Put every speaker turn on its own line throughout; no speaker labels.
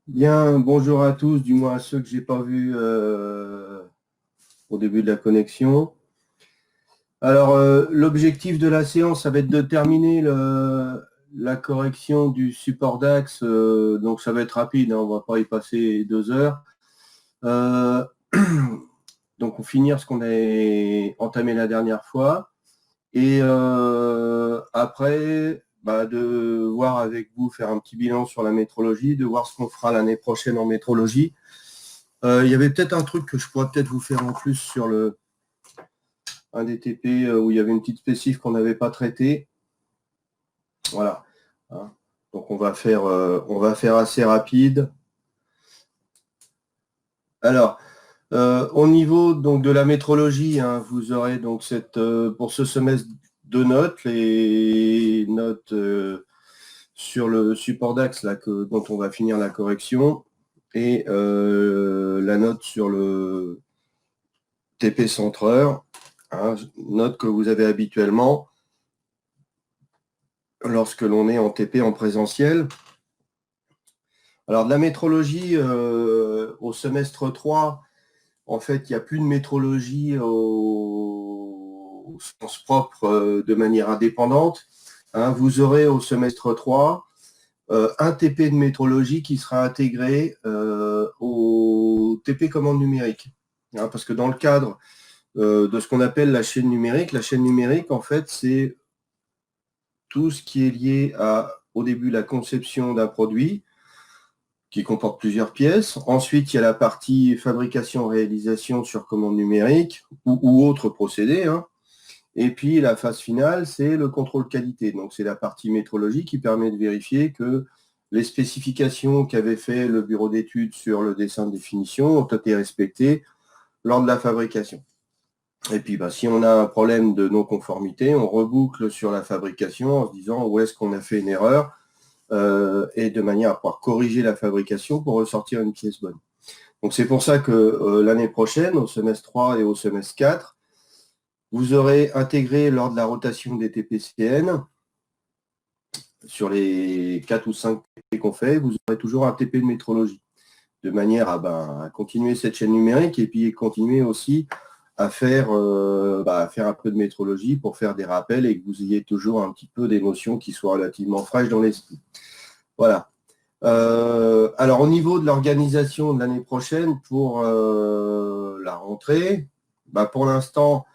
Bien, bonjour à tous, du moins à ceux que j'ai pas vus au début de la connexion. Alors, l'objectif de la séance, ça va être de terminer la correction du support DAX. Donc, ça va être rapide, hein, on va pas y passer 2 heures. Euh, donc, on finir ce qu'on a entamé la dernière fois. Et après, de voir avec vous, faire un petit bilan sur la métrologie, de voir ce qu'on fera l'année prochaine en métrologie. Il y avait peut-être un truc que je pourrais peut-être vous faire en plus sur un des TP où il y avait une petite spécif qu'on n'avait pas traitée. Voilà. Hein. Donc on va faire assez rapide. Alors, au niveau donc de la métrologie, hein, vous aurez donc pour ce semestre 2 notes, les notes sur le support DAX dont on va finir la correction, et la note sur le TP centreur. Hein, note que vous avez habituellement lorsque l'on est en TP en présentiel. Alors, de la métrologie au semestre 3, en fait, il n'y a plus de métrologie au sens propre de manière indépendante. Hein, vous aurez au semestre 3 un TP de métrologie qui sera intégré au TP commande numérique. Hein, parce que dans le cadre de ce qu'on appelle la chaîne numérique, en fait, c'est tout ce qui est lié au début, la conception d'un produit qui comporte plusieurs pièces. Ensuite, il y a la partie fabrication-réalisation sur commande numérique ou autres procédés. Hein. Et puis, la phase finale, c'est le contrôle qualité. Donc, c'est la partie métrologie qui permet de vérifier que les spécifications qu'avait fait le bureau d'études sur le dessin de définition ont été respectées lors de la fabrication. Et puis, si on a un problème de non-conformité, on reboucle sur la fabrication en se disant où est-ce qu'on a fait une erreur et de manière à pouvoir corriger la fabrication pour ressortir une pièce bonne. Donc, c'est pour ça que l'année prochaine, au semestre 3 et au semestre 4, vous aurez intégré lors de la rotation des TPCN, sur les 4 ou 5 TP qu'on fait, vous aurez toujours un TP de métrologie, de manière à continuer cette chaîne numérique et puis continuer aussi à faire un peu de métrologie pour faire des rappels et que vous ayez toujours un petit peu d'émotions qui soient relativement fraîches dans l'esprit. Voilà. Alors, au niveau de l'organisation de l'année prochaine pour la rentrée, pour l'instant,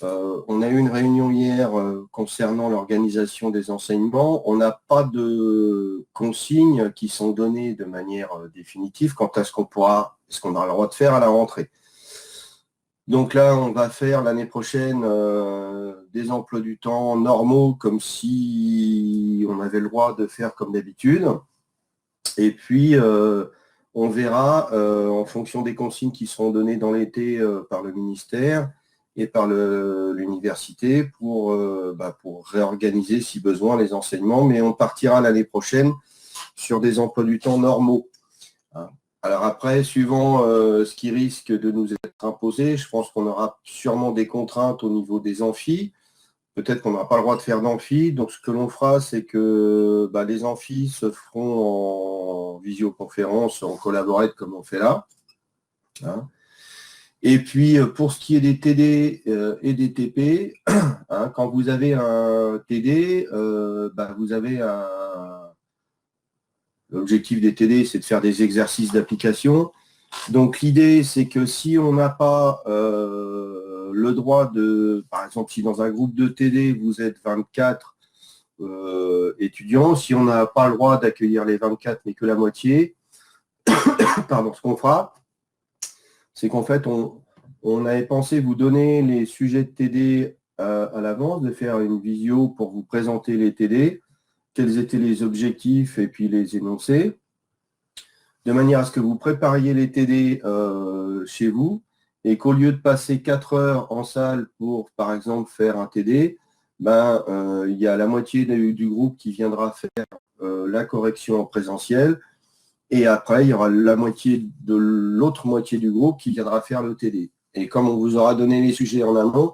on a eu une réunion hier concernant l'organisation des enseignements. On n'a pas de consignes qui sont données de manière définitive quant à ce qu'on aura le droit de faire à la rentrée. Donc là, on va faire l'année prochaine des emplois du temps normaux, comme si on avait le droit de faire comme d'habitude. Et puis, on verra en fonction des consignes qui seront données dans l'été par le ministère et par l'université pour réorganiser, si besoin, les enseignements. Mais on partira l'année prochaine sur des emplois du temps normaux. Hein. Alors après, suivant ce qui risque de nous être imposé, je pense qu'on aura sûrement des contraintes au niveau des amphis. Peut-être qu'on n'aura pas le droit de faire d'amphi. Donc, ce que l'on fera, c'est que les amphis se feront en visioconférence, en collaborate comme on fait là. Hein. Et puis, pour ce qui est des TD et des TP, hein, quand vous avez un TD, vous avez L'objectif des TD, c'est de faire des exercices d'application. Donc, l'idée, c'est que si on n'a pas le droit de, par exemple, si dans un groupe de TD, vous êtes 24 étudiants, si on n'a pas le droit d'accueillir les 24, mais que la moitié, ce qu'on fera, c'est qu'en fait, on avait pensé vous donner les sujets de TD à l'avance, de faire une visio pour vous présenter les TD, quels étaient les objectifs et puis les énoncer, de manière à ce que vous prépariez les TD chez vous et qu'au lieu de passer 4 heures en salle pour, par exemple, faire un TD, il y a la moitié du groupe qui viendra faire la correction en présentiel et après, il y aura la moitié de l'autre moitié du groupe qui viendra faire le TD. Et comme on vous aura donné les sujets en amont,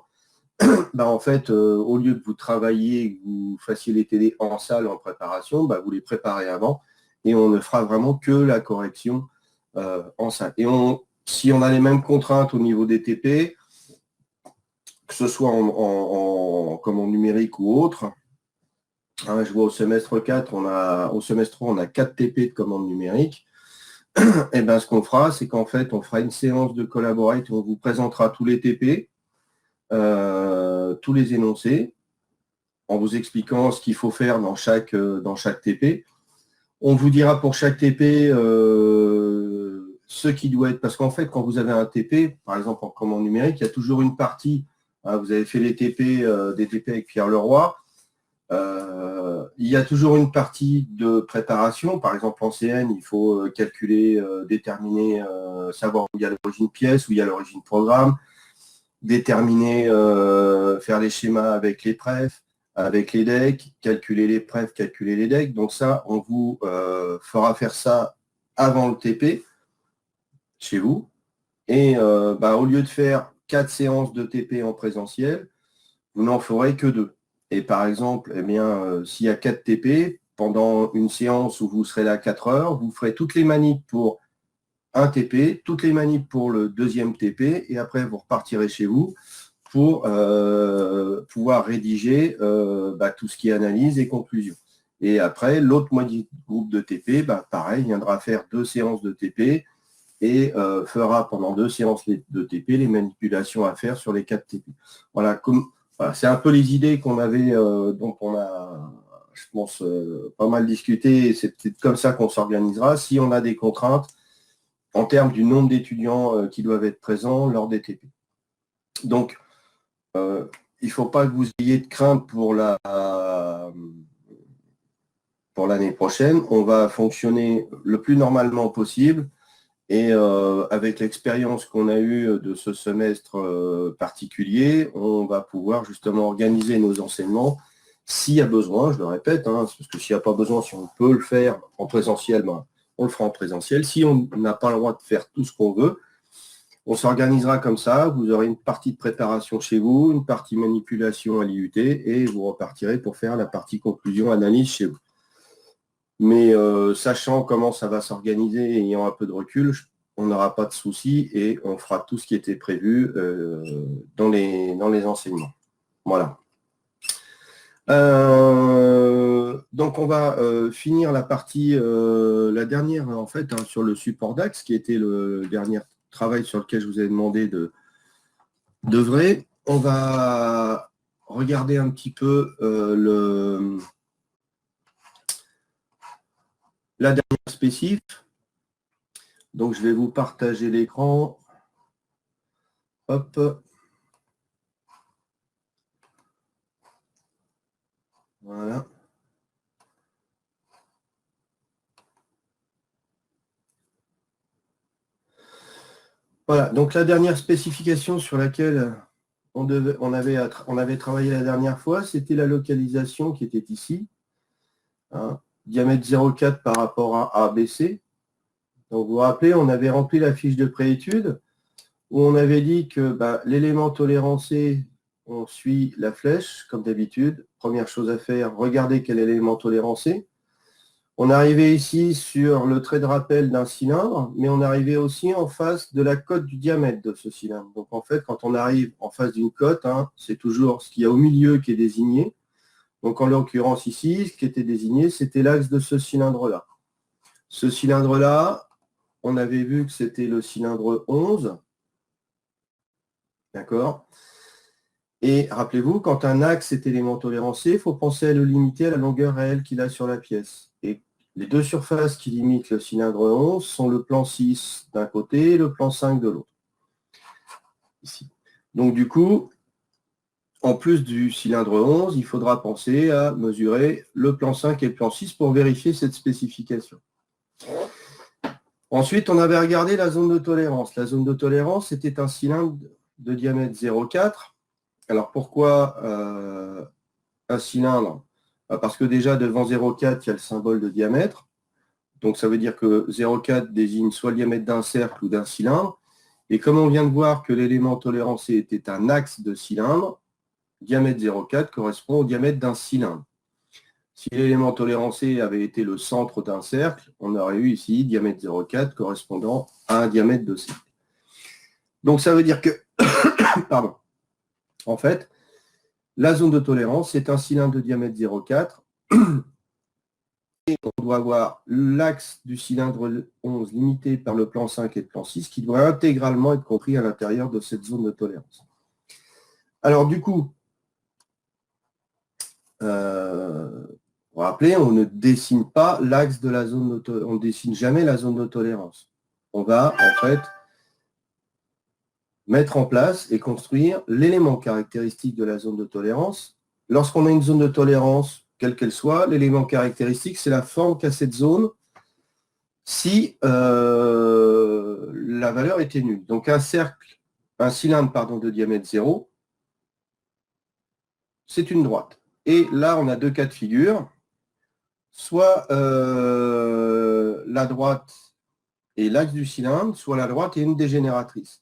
en fait, au lieu de vous travailler, que vous fassiez les TD en salle en préparation, vous les préparez avant et on ne fera vraiment que la correction en 5. Et si on a les mêmes contraintes au niveau des TP, que ce soit en commande numérique ou autre, hein, je vois au semestre 4, au semestre 3, on a 4 TP de commande numérique. Et bien, ce qu'on fera, c'est qu'en fait, on fera une séance de Collaborate où on vous présentera tous les TP, tous les énoncés, en vous expliquant ce qu'il faut faire dans chaque TP. On vous dira pour chaque TP ce qui doit être, parce qu'en fait, quand vous avez un TP, par exemple en commande numérique, il y a toujours une partie, hein, vous avez fait les TP, des TP avec Pierre Leroy, il y a toujours une partie de préparation. Par exemple, en CN, il faut calculer, déterminer, savoir où il y a l'origine pièce, où il y a l'origine programme, déterminer, faire les schémas avec les prefs, avec les decks, calculer les prefs, calculer les decks. Donc ça, on vous fera faire ça avant le TP, chez vous. Et au lieu de faire 4 séances de TP en présentiel, vous n'en ferez que 2. Et par exemple, eh bien, s'il y a 4 TP, pendant une séance où vous serez là 4 heures, vous ferez toutes les manips pour un TP, toutes les manips pour le deuxième TP, et après vous repartirez chez vous pour pouvoir rédiger tout ce qui est analyse et conclusion. Et après, l'autre moitié du groupe de TP, pareil, viendra faire 2 séances de TP et fera pendant 2 séances de TP les manipulations à faire sur les 4 TP. Voilà, c'est un peu les idées qu'on avait, dont on a, je pense, pas mal discuté, et c'est peut-être comme ça qu'on s'organisera si on a des contraintes en termes du nombre d'étudiants qui doivent être présents lors des TP. Donc, il ne faut pas que vous ayez de crainte pour l'année prochaine. On va fonctionner le plus normalement possible. Et avec l'expérience qu'on a eue de ce semestre particulier, on va pouvoir justement organiser nos enseignements s'il y a besoin, je le répète, hein, parce que s'il n'y a pas besoin, si on peut le faire en présentiel, on le fera en présentiel. Si on n'a pas le droit de faire tout ce qu'on veut, on s'organisera comme ça. Vous aurez une partie de préparation chez vous, une partie manipulation à l'IUT, et vous repartirez pour faire la partie conclusion, analyse chez vous. Mais sachant comment ça va s'organiser et ayant un peu de recul, on n'aura pas de soucis et on fera tout ce qui était prévu dans les enseignements. Voilà. Donc on va finir la partie, la dernière en fait, hein, sur le support DAX, qui était le dernier travail sur lequel je vous ai demandé d'œuvrer. On va regarder un petit peu la dernière spécif. Donc, je vais vous partager l'écran. Hop. Voilà. Voilà, donc la dernière spécification sur laquelle on avait travaillé la dernière fois, c'était la localisation qui était ici. Hein, diamètre 0,4 par rapport à ABC. Donc, vous vous rappelez, on avait rempli la fiche de préétude où on avait dit que l'élément tolérancé, on suit la flèche, comme d'habitude. Première chose à faire, regardez quel est l'élément tolérancé. On arrivait ici sur le trait de rappel d'un cylindre, mais on arrivait aussi en face de la cote du diamètre de ce cylindre. Donc en fait, quand on arrive en face d'une cote, hein, c'est toujours ce qu'il y a au milieu qui est désigné. Donc en l'occurrence ici, ce qui était désigné, c'était l'axe de ce cylindre-là. Ce cylindre-là, on avait vu que c'était le cylindre 11. D'accord ? Et rappelez-vous, quand un axe est élément tolérancé, il faut penser à le limiter à la longueur réelle qu'il a sur la pièce. Et les deux surfaces qui limitent le cylindre 11 sont le plan 6 d'un côté et le plan 5 de l'autre. Ici. Donc du coup, en plus du cylindre 11, il faudra penser à mesurer le plan 5 et le plan 6 pour vérifier cette spécification. Ensuite, on avait regardé la zone de tolérance. La zone de tolérance, c'était un cylindre de diamètre 0,4. Alors pourquoi un cylindre? Parce que déjà devant 0,4, il y a le symbole de diamètre. Donc ça veut dire que 0,4 désigne soit le diamètre d'un cercle ou d'un cylindre. Et comme on vient de voir que l'élément tolérancé était un axe de cylindre, diamètre 0,4 correspond au diamètre d'un cylindre. Si l'élément tolérancé avait été le centre d'un cercle, on aurait eu ici diamètre 0,4 correspondant à un diamètre de cercle. Donc ça veut dire que, pardon, en fait, la zone de tolérance, c'est un cylindre de diamètre 0,4. Et on doit avoir l'axe du cylindre 11 limité par le plan 5 et le plan 6 qui doit intégralement être compris à l'intérieur de cette zone de tolérance. Alors du coup, vous rappelez, on ne dessine pas l'axe de la zone de tolérance, on ne dessine jamais la zone de tolérance. On va en fait mettre en place et construire l'élément caractéristique de la zone de tolérance. Lorsqu'on a une zone de tolérance, quelle qu'elle soit, l'élément caractéristique, c'est la forme qu'a cette zone si la valeur était nulle. Donc un cylindre de diamètre 0, c'est une droite. Et là, on a deux cas de figure. Soit la droite est l'axe du cylindre, soit la droite est une des génératrices.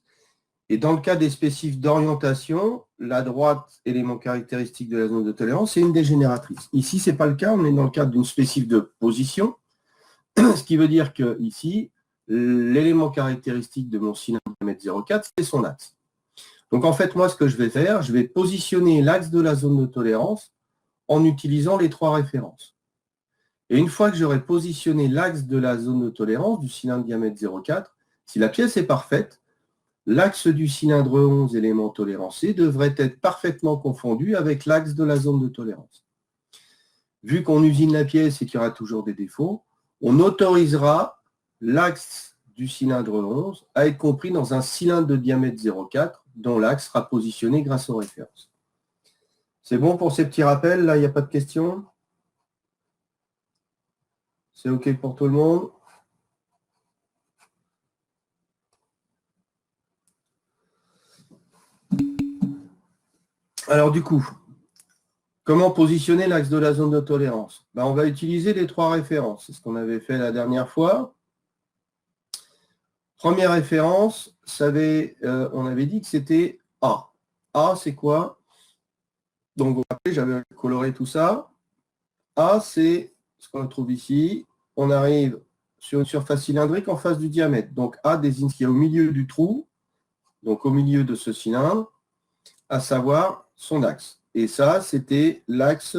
Et dans le cas des spécifs d'orientation, la droite, élément caractéristique de la zone de tolérance, c'est une des génératrices. Ici, ce n'est pas le cas, on est dans le cadre d'une spécif de position, ce qui veut dire que ici, l'élément caractéristique de mon cylindre de diamètre 0,4, c'est son axe. Donc en fait, moi, ce que je vais faire, je vais positionner l'axe de la zone de tolérance en utilisant les trois références. Et une fois que j'aurai positionné l'axe de la zone de tolérance du cylindre diamètre 0,4, si la pièce est parfaite, l'axe du cylindre 11 élément tolérancé devrait être parfaitement confondu avec l'axe de la zone de tolérance. Vu qu'on usine la pièce et qu'il y aura toujours des défauts, on autorisera l'axe du cylindre 11 à être compris dans un cylindre de diamètre 0,4 dont l'axe sera positionné grâce aux références. C'est bon pour ces petits rappels? Là, il n'y a pas de questions? C'est OK pour tout le monde? Alors du coup, comment positionner l'axe de la zone de tolérance? On va utiliser les trois références. C'est ce qu'on avait fait la dernière fois. Première référence, on avait dit que c'était A. A, c'est quoi? Donc, vous rappelez, j'avais coloré tout ça. A, c'est ce qu'on trouve ici. On arrive sur une surface cylindrique en face du diamètre. Donc, A désigne ce qui est au milieu du trou, donc au milieu de ce cylindre, à savoir son axe. Et ça, c'était l'axe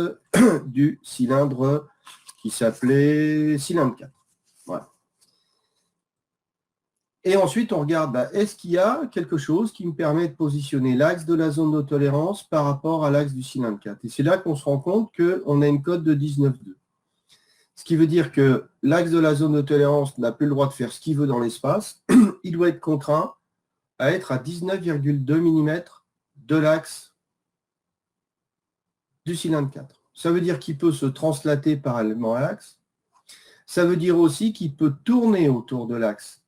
du cylindre qui s'appelait cylindre 4. Voilà. Et ensuite, on regarde, est-ce qu'il y a quelque chose qui me permet de positionner l'axe de la zone de tolérance par rapport à l'axe du cylindre 4? Et c'est là qu'on se rend compte qu'on a une cote de 19,2. Ce qui veut dire que l'axe de la zone de tolérance n'a plus le droit de faire ce qu'il veut dans l'espace. Il doit être contraint à être à 19,2 mm de l'axe du cylindre 4. Ça veut dire qu'il peut se translater parallèlement à l'axe. Ça veut dire aussi qu'il peut tourner autour de l'axe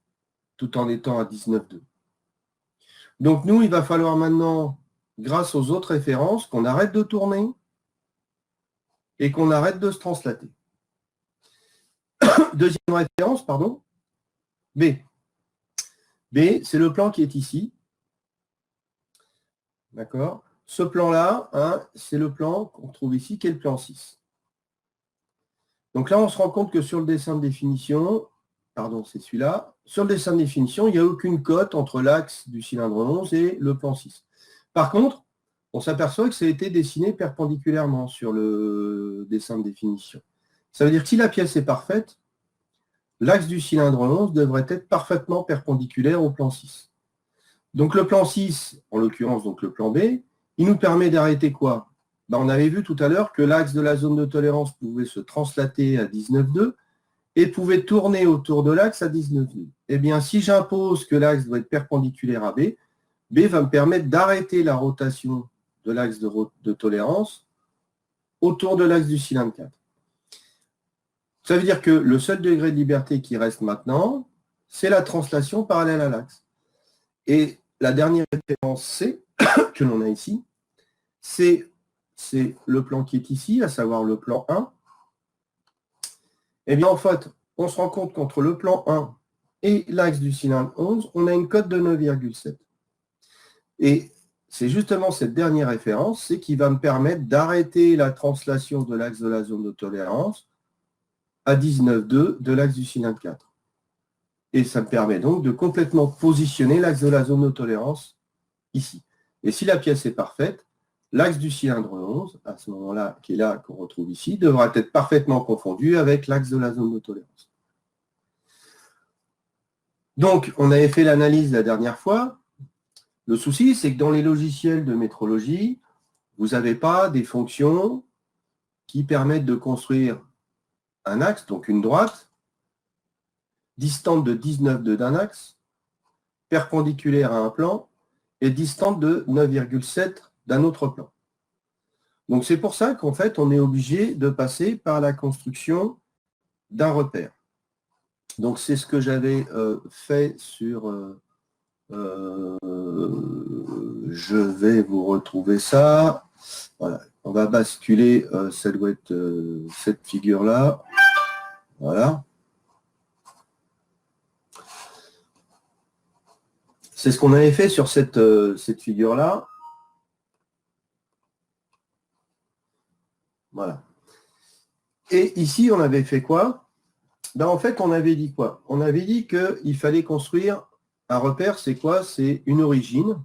tout en étant à 19,2. Donc nous, il va falloir maintenant, grâce aux autres références, qu'on arrête de tourner et qu'on arrête de se translater. Deuxième référence, pardon, B. B, c'est le plan qui est ici. D'accord? Ce plan-là, c'est le plan qu'on trouve ici, qui est le plan 6. Donc là, on se rend compte que sur le dessin de définition, pardon, c'est celui-là, sur le dessin de définition, il n'y a aucune cote entre l'axe du cylindre 11 et le plan 6. Par contre, on s'aperçoit que ça a été dessiné perpendiculairement sur le dessin de définition. Ça veut dire que si la pièce est parfaite, l'axe du cylindre 11 devrait être parfaitement perpendiculaire au plan 6. Donc le plan 6, en l'occurrence donc le plan B, il nous permet d'arrêter quoi? On avait vu tout à l'heure que l'axe de la zone de tolérance pouvait se translater à 19,2 et pouvait tourner autour de l'axe à 19,2. Eh bien, si j'impose que l'axe doit être perpendiculaire à B, B va me permettre d'arrêter la rotation de l'axe de tolérance autour de l'axe du cylindre 4. Ça veut dire que le seul degré de liberté qui reste maintenant, c'est la translation parallèle à l'axe. Et la dernière référence C, que l'on a ici, c'est le plan qui est ici, à savoir le plan 1. Eh bien, en fait, on se rend compte qu'entre le plan 1 et l'axe du cylindre 11, on a une cote de 9,7. Et c'est justement cette dernière référence, c'est qui va me permettre d'arrêter la translation de l'axe de la zone de tolérance à 19,2 de l'axe du cylindre 4. Et ça me permet donc de complètement positionner l'axe de la zone de tolérance ici. Et si la pièce est parfaite, l'axe du cylindre 11, à ce moment-là, qui est là, qu'on retrouve ici, devra être parfaitement confondu avec l'axe de la zone de tolérance. Donc, on avait fait l'analyse la dernière fois. Le souci, c'est que dans les logiciels de métrologie, vous n'avez pas des fonctions qui permettent de construire un axe, donc une droite, distante de 19,2 d'un axe, perpendiculaire à un plan, et distante de 9,7 d'un autre plan. Donc c'est pour ça qu'en fait, on est obligé de passer par la construction d'un repère. Donc c'est ce que j'avais fait sur... je vais vous retrouver ça. Voilà. On va basculer, ça doit être cette figure-là. Voilà. C'est ce qu'on avait fait sur cette figure-là. Voilà. Et ici, on avait fait quoi? Ben, en fait, on avait dit quoi? On avait dit qu'il fallait construire un repère, c'est quoi? C'est une origine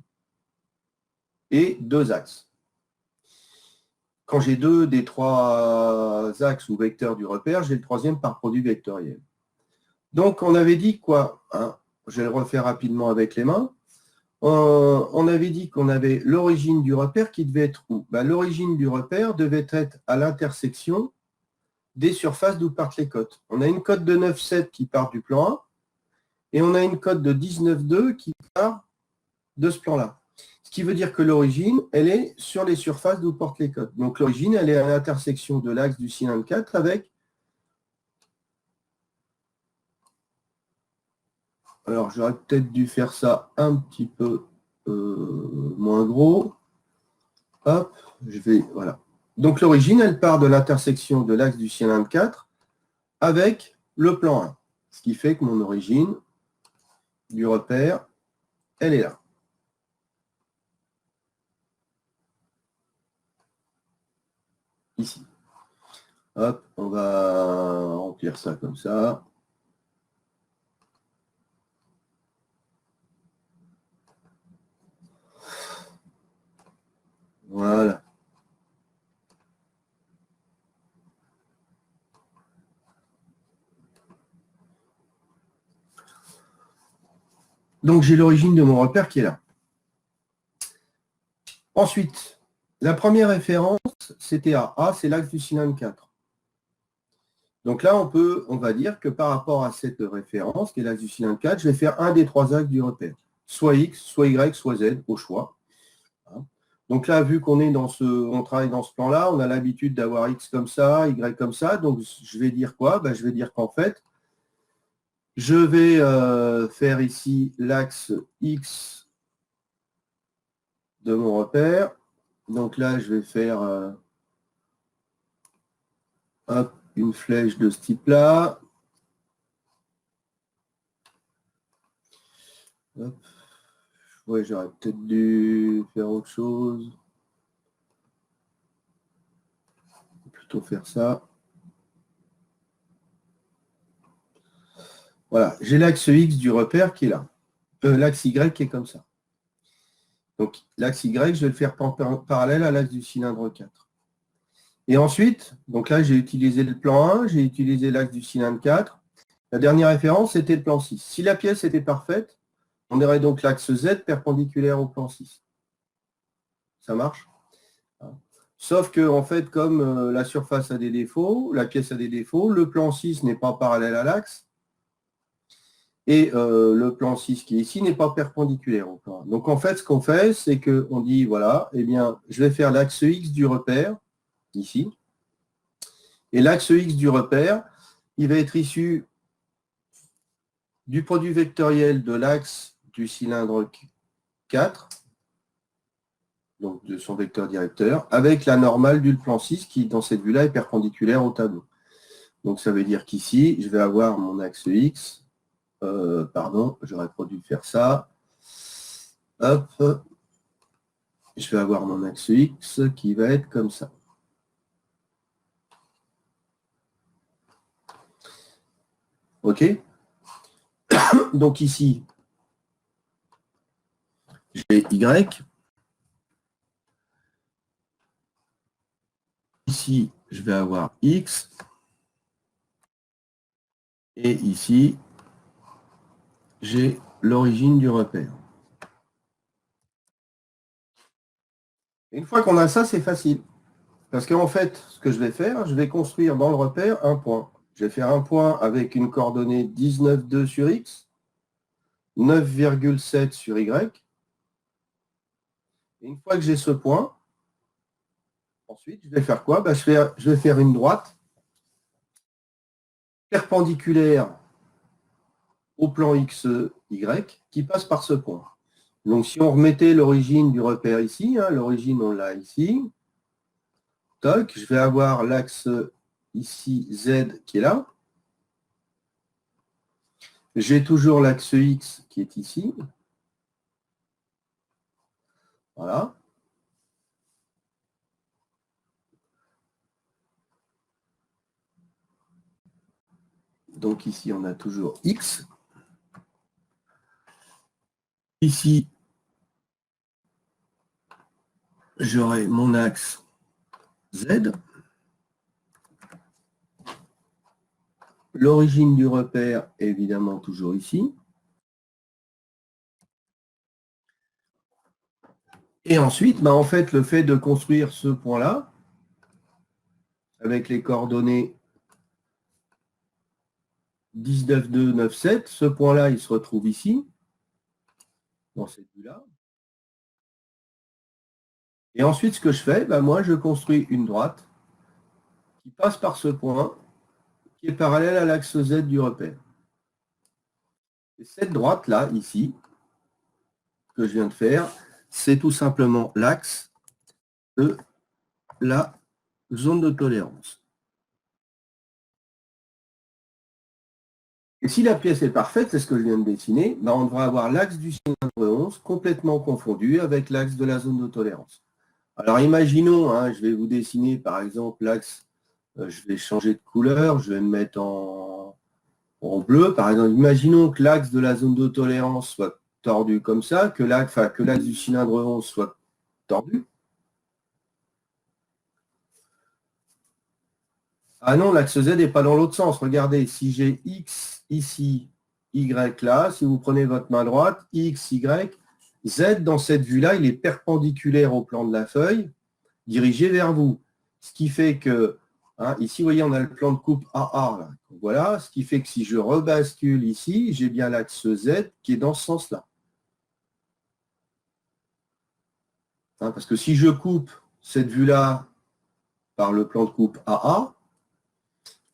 et deux axes. Quand j'ai deux des trois axes ou vecteurs du repère, j'ai le troisième par produit vectoriel. Donc, on avait dit quoi, hein? Je vais le refaire rapidement avec les mains. On avait dit qu'on avait l'origine du repère qui devait être où? Ben, l'origine du repère devait être à l'intersection des surfaces d'où partent les cotes. On a une cote de 9,7 qui part du plan 1 et on a une cote de 19,2 qui part de ce plan-là. Ce qui veut dire que l'origine, elle est sur les surfaces d'où portent les cotes. Donc l'origine, elle est à l'intersection de l'axe du cylindre 4 avec... Alors, j'aurais peut-être dû faire ça un petit peu moins gros. Hop, je vais... Voilà. Donc l'origine, elle part de l'intersection de l'axe du cylindre 4 avec le plan 1. Ce qui fait que mon origine du repère, elle est là. Ici. Hop, on va remplir ça comme ça. Voilà. Donc, j'ai l'origine de mon repère qui est là. Ensuite, la première référence, c'était A. A, c'est l'axe du cylindre 4. Donc là, on va dire que par rapport à cette référence, qui est l'axe du cylindre 4, je vais faire un des trois axes du repère. Soit X, soit Y, soit Z, au choix. Donc là, vu qu'on est on travaille dans ce plan-là, on a l'habitude d'avoir X comme ça, Y comme ça. Donc, je vais dire quoi? Ben, je vais dire qu'en fait, je vais faire ici l'axe X de mon repère. Donc là, je vais faire une flèche de ce type-là. Ouais, j'aurais peut-être dû faire autre chose. Plutôt faire ça. Voilà, j'ai l'axe X du repère qui est là. L'axe Y qui est comme ça. Donc, l'axe Y, je vais le faire parallèle à l'axe du cylindre 4. Et ensuite, donc là, j'ai utilisé le plan 1, j'ai utilisé l'axe du cylindre 4. La dernière référence, c'était le plan 6. Si la pièce était parfaite, on aurait donc l'axe Z perpendiculaire au plan 6. Ça marche? Sauf que, en fait, comme la surface a des défauts, la pièce a des défauts, le plan 6 n'est pas parallèle à l'axe, et le plan 6 qui est ici n'est pas perpendiculaire au plan 1. Donc, en fait, ce qu'on fait, c'est qu'on dit, voilà, eh bien, je vais faire l'axe X du repère, ici, et l'axe X du repère, il va être issu du produit vectoriel de l'axe du cylindre 4, donc de son vecteur directeur, avec la normale du plan 6 qui, dans cette vue-là, est perpendiculaire au tableau. Donc, ça veut dire qu'ici, je vais avoir mon axe X. Pardon, j'aurais pas dû faire ça. Hop. je vais avoir mon axe X qui va être comme ça. OK? Donc ici, j'ai Y. Ici, je vais avoir X. Et ici, j'ai l'origine du repère. Une fois qu'on a ça, c'est facile. Parce qu'en fait, ce que je vais faire, je vais construire dans le repère un point. Je vais faire un point avec une coordonnée 19,2 sur X, 9,7 sur Y. Et une fois que j'ai ce point, ensuite, je vais faire quoi? Je vais faire une droite perpendiculaire au plan XY qui passe par ce point. Donc, si on remettait l'origine du repère ici, l'origine, on l'a ici. Toc, je vais avoir l'axe ici Z qui est là. J'ai toujours l'axe X qui est ici. Voilà. Donc ici, on a toujours X. Ici, j'aurai mon axe Z. L'origine du repère est évidemment toujours ici. Et ensuite, en fait, le fait de construire ce point-là, avec les coordonnées 19,2, 9,7, ce point-là, il se retrouve ici, dans cette vue-là. Et ensuite, ce que je fais, moi, je construis une droite qui passe par ce point, qui est parallèle à l'axe Z du repère. Et cette droite-là, ici, que je viens de faire, c'est tout simplement l'axe de la zone de tolérance. Et si la pièce est parfaite, c'est ce que je viens de dessiner, on devra avoir l'axe du cylindre 11 complètement confondu avec l'axe de la zone de tolérance. Alors imaginons, je vais vous dessiner par exemple l'axe, je vais changer de couleur, je vais me mettre en bleu. Par exemple, imaginons que l'axe de la zone de tolérance soit tordu comme ça, que l'axe du cylindre 11 soit tordu. Ah non, l'axe Z n'est pas dans l'autre sens. Regardez, si j'ai X ici, Y là, si vous prenez votre main droite, X, Y, Z dans cette vue-là, il est perpendiculaire au plan de la feuille, dirigé vers vous. Ce qui fait que, ici, vous voyez, on a le plan de coupe AA. Là. Voilà, ce qui fait que si je rebascule ici, j'ai bien l'axe Z qui est dans ce sens-là. Parce que si je coupe cette vue-là par le plan de coupe AA,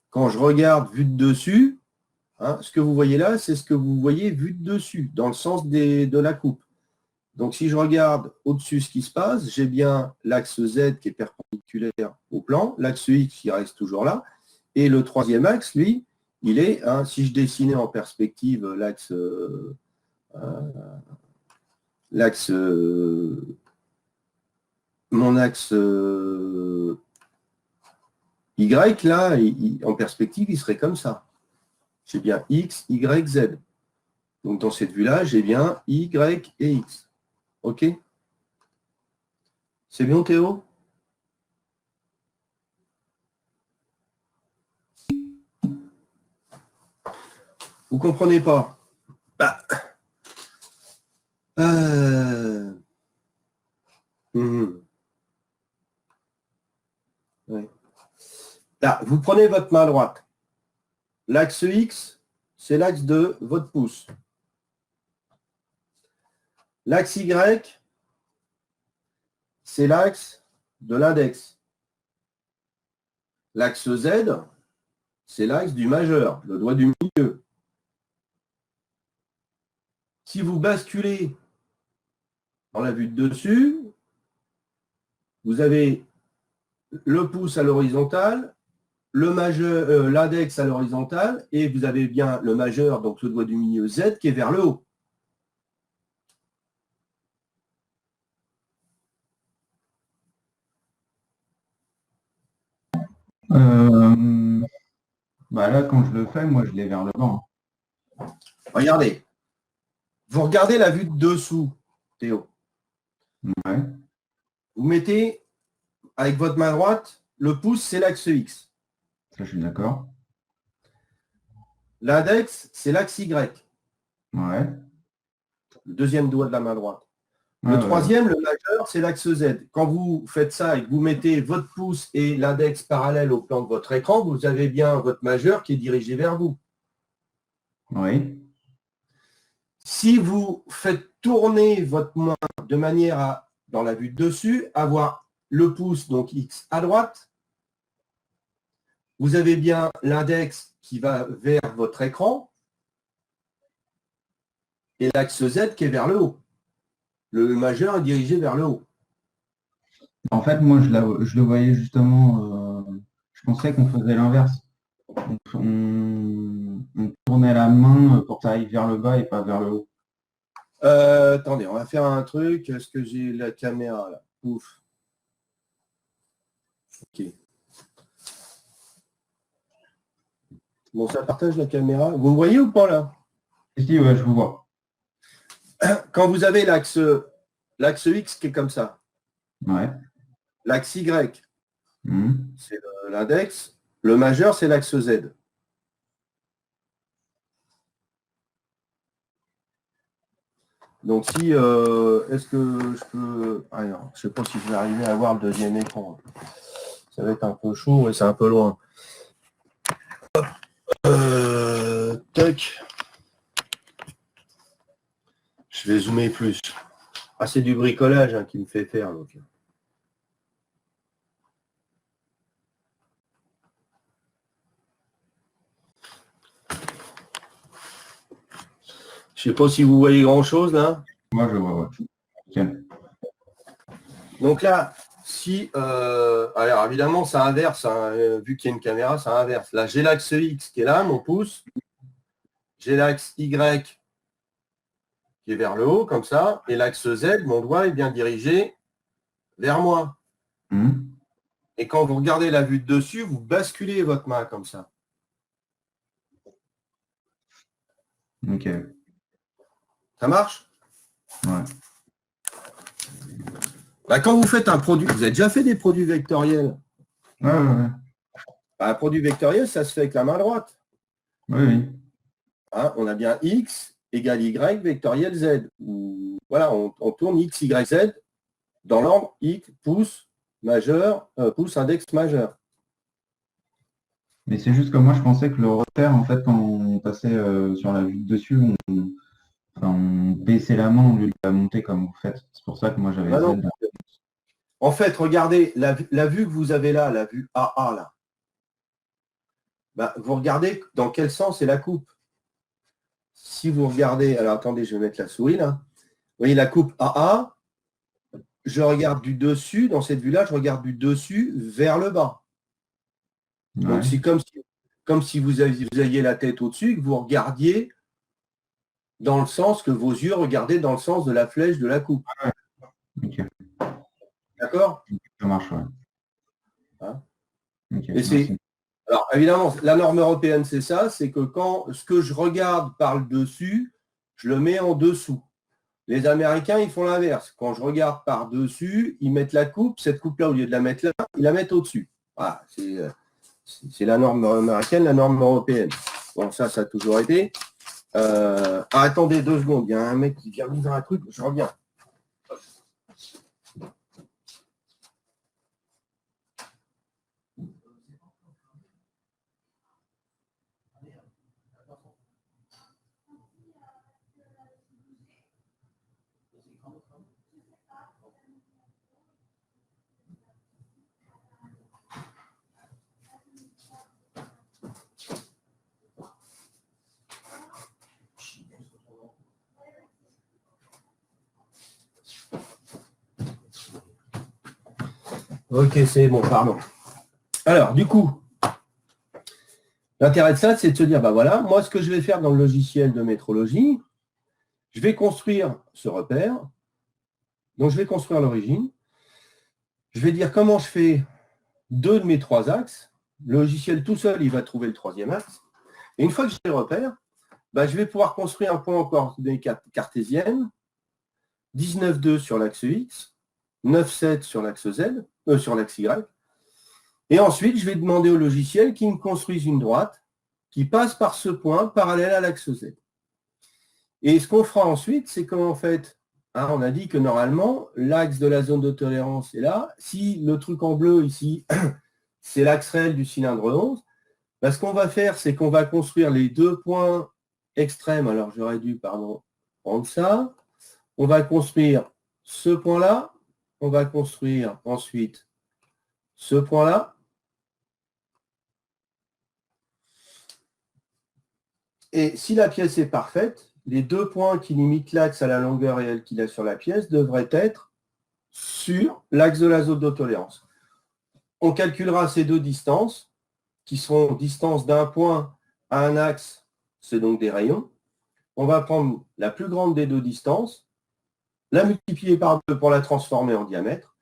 quand je regarde vue de dessus, ce que vous voyez là, c'est ce que vous voyez vue de dessus, dans le sens de la coupe. Donc, si je regarde au-dessus ce qui se passe, j'ai bien l'axe Z qui est perpendiculaire au plan, l'axe X qui reste toujours là, et le troisième axe, lui, il est, si je dessinais en perspective mon axe Y, là, en perspective, il serait comme ça. J'ai bien X, Y, Z. Donc, dans cette vue-là, j'ai bien Y et X. OK? C'est bien, Théo? Vous ne comprenez pas? Ouais. Là, vous prenez votre main droite. L'axe X, c'est l'axe de votre pouce. L'axe Y, c'est l'axe de l'index. L'axe Z, c'est l'axe du majeur, le doigt du milieu. Si vous basculez dans la vue de dessus, vous avez le pouce à l'horizontale, le majeur, l'index à l'horizontale, et vous avez bien le majeur, donc le doigt du milieu Z, qui est vers le haut.
Là, quand je le fais, moi, je l'ai vers le bas.
Regardez. Vous regardez la vue de dessous, Théo.
Ouais.
Vous mettez, avec votre main droite, le pouce, c'est l'axe X.
Ça, je suis d'accord.
L'index, c'est l'axe Y.
Ouais.
Le deuxième doigt de la main droite.
Ouais,
Le
ouais, ouais.
troisième, le majeur, c'est l'axe Z. Quand vous faites ça et que vous mettez votre pouce et l'index parallèle au plan de votre écran, vous avez bien votre majeur qui est dirigé vers vous.
Oui.
Si vous faites tourner votre main de manière à, dans la vue de dessus, avoir le pouce, donc X, à droite, vous avez bien l'index qui va vers votre écran et l'axe Z qui est vers le haut. Le majeur est dirigé vers le haut.
En fait, moi, je le voyais justement, je pensais qu'on faisait l'inverse. On tournait la main pour que ça aille vers le bas et pas vers le haut.
Attendez, on va faire un truc. Est-ce que j'ai la caméra là? Ouf. Ok. Bon, ça partage la caméra. Vous me voyez ou pas là?
Si, ouais, je vous vois.
Quand vous avez l'axe X qui est comme ça,
Ouais.
l'axe Y,
Mhm.
c'est l'index, le majeur, c'est l'axe Z. Donc si, est-ce que je peux... Ah non, je ne sais pas si je vais arriver à voir le deuxième écran. Ça va être un peu chaud et c'est un peu loin. Tac. Je vais zoomer plus. Ah, c'est du bricolage hein, qui me fait faire. Donc. Je ne sais pas si vous voyez grand-chose là.
Moi, je vois, ouais. Nickel.
Donc là, si... alors évidemment, ça inverse. Hein, vu qu'il y a une caméra, ça inverse. Là, j'ai l'axe X qui est là, mon pouce. J'ai l'axe Y qui est vers le haut, comme ça. Et l'axe Z, mon doigt est bien dirigé vers moi.
Mhm.
Et quand vous regardez la vue de dessus, vous basculez votre main comme ça.
Ok.
Ça marche?
Ouais.
Bah, quand vous faites un produit, vous avez déjà fait des produits vectoriels.
Ouais, ouais, ouais.
Bah, un produit vectoriel, ça se fait avec la main droite.
Oui, oui.
Hein, on a bien X égale Y vectoriel Z. Voilà, on tourne X, Y, Z dans l'ordre X, pouce, majeur, pouce, index, majeur.
Mais c'est juste que moi, je pensais que le repère, en fait, quand on passait sur la vue de dessus, on baissait la main au lieu de la monter comme vous faites. C'est pour ça que moi, j'avais
Bah
Z.
non. En fait, regardez la vue que vous avez là, la vue AA, là. Bah, vous regardez dans quel sens est la coupe. Si vous regardez, alors attendez, je vais mettre la souris là. Vous voyez la coupe AA, je regarde du dessus, dans cette vue-là, je regarde du dessus vers le bas. Donc
Ouais.
c'est comme si vous aviez la tête au-dessus et que vous regardiez dans le sens que vos yeux regardaient dans le sens de la flèche de la coupe.
Ok.
D'accord?
Ça marche, ouais.
Hein.
Ok,
Et
merci.
alors évidemment, la norme européenne, c'est ça, c'est que quand ce que je regarde par le dessus, je le mets en dessous. Les Américains, ils font l'inverse. Quand je regarde par-dessus, ils mettent la coupe, cette coupe-là, au lieu de la mettre là, ils la mettent au-dessus. Voilà, c'est la norme américaine, la norme européenne. Bon, ça a toujours été. Attendez 2 secondes, il y a un mec qui vient m'ouvrir un truc, je reviens. Ok, c'est bon, pardon. Alors, du coup, l'intérêt de ça, c'est de se dire, bah voilà, moi, ce que je vais faire dans le logiciel de métrologie, je vais construire ce repère. Donc, je vais construire l'origine. Je vais dire comment je fais 2 de mes 3 axes. Le logiciel tout seul, il va trouver le troisième axe. Et une fois que j'ai le repère, je vais pouvoir construire un point en coordonnées cartésiennes, 19,2 sur l'axe X, 9,7 sur l'axe Z, sur l'axe Y. Et ensuite, je vais demander au logiciel qu'il me construise une droite qui passe par ce point parallèle à l'axe Z. Et ce qu'on fera ensuite, c'est qu'en fait, on a dit que normalement, l'axe de la zone de tolérance est là. Si le truc en bleu ici, c'est l'axe réel du cylindre 11, ce qu'on va faire, c'est qu'on va construire les deux points extrêmes. Alors, j'aurais dû, prendre ça. On va construire ce point-là. On va construire ensuite ce point-là. Et si la pièce est parfaite, les deux points qui limitent l'axe à la longueur réelle qu'il a sur la pièce devraient être sur l'axe de la zone de tolérance. On calculera ces deux distances, qui seront distance d'un point à un axe, c'est donc des rayons. On va prendre la plus grande des deux distances, la multiplier par 2 pour la transformer en diamètre,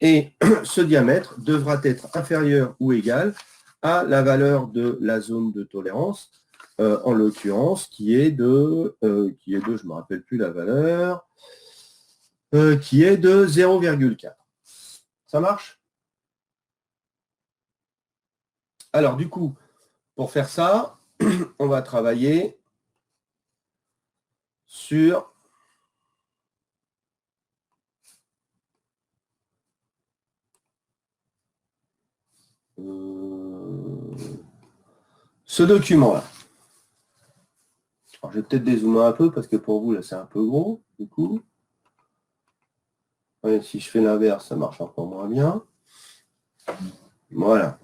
et ce diamètre devra être inférieur ou égal à la valeur de la zone de tolérance, en l'occurrence, qui est de, je ne me rappelle plus la valeur, qui est de 0,4. Ça marche? Alors, du coup, pour faire ça, on va travailler sur ce document-là. Je vais peut-être dézoomer un peu parce que pour vous, là, c'est un peu gros, du coup. Ouais, si je fais l'inverse, ça marche encore moins bien. Voilà.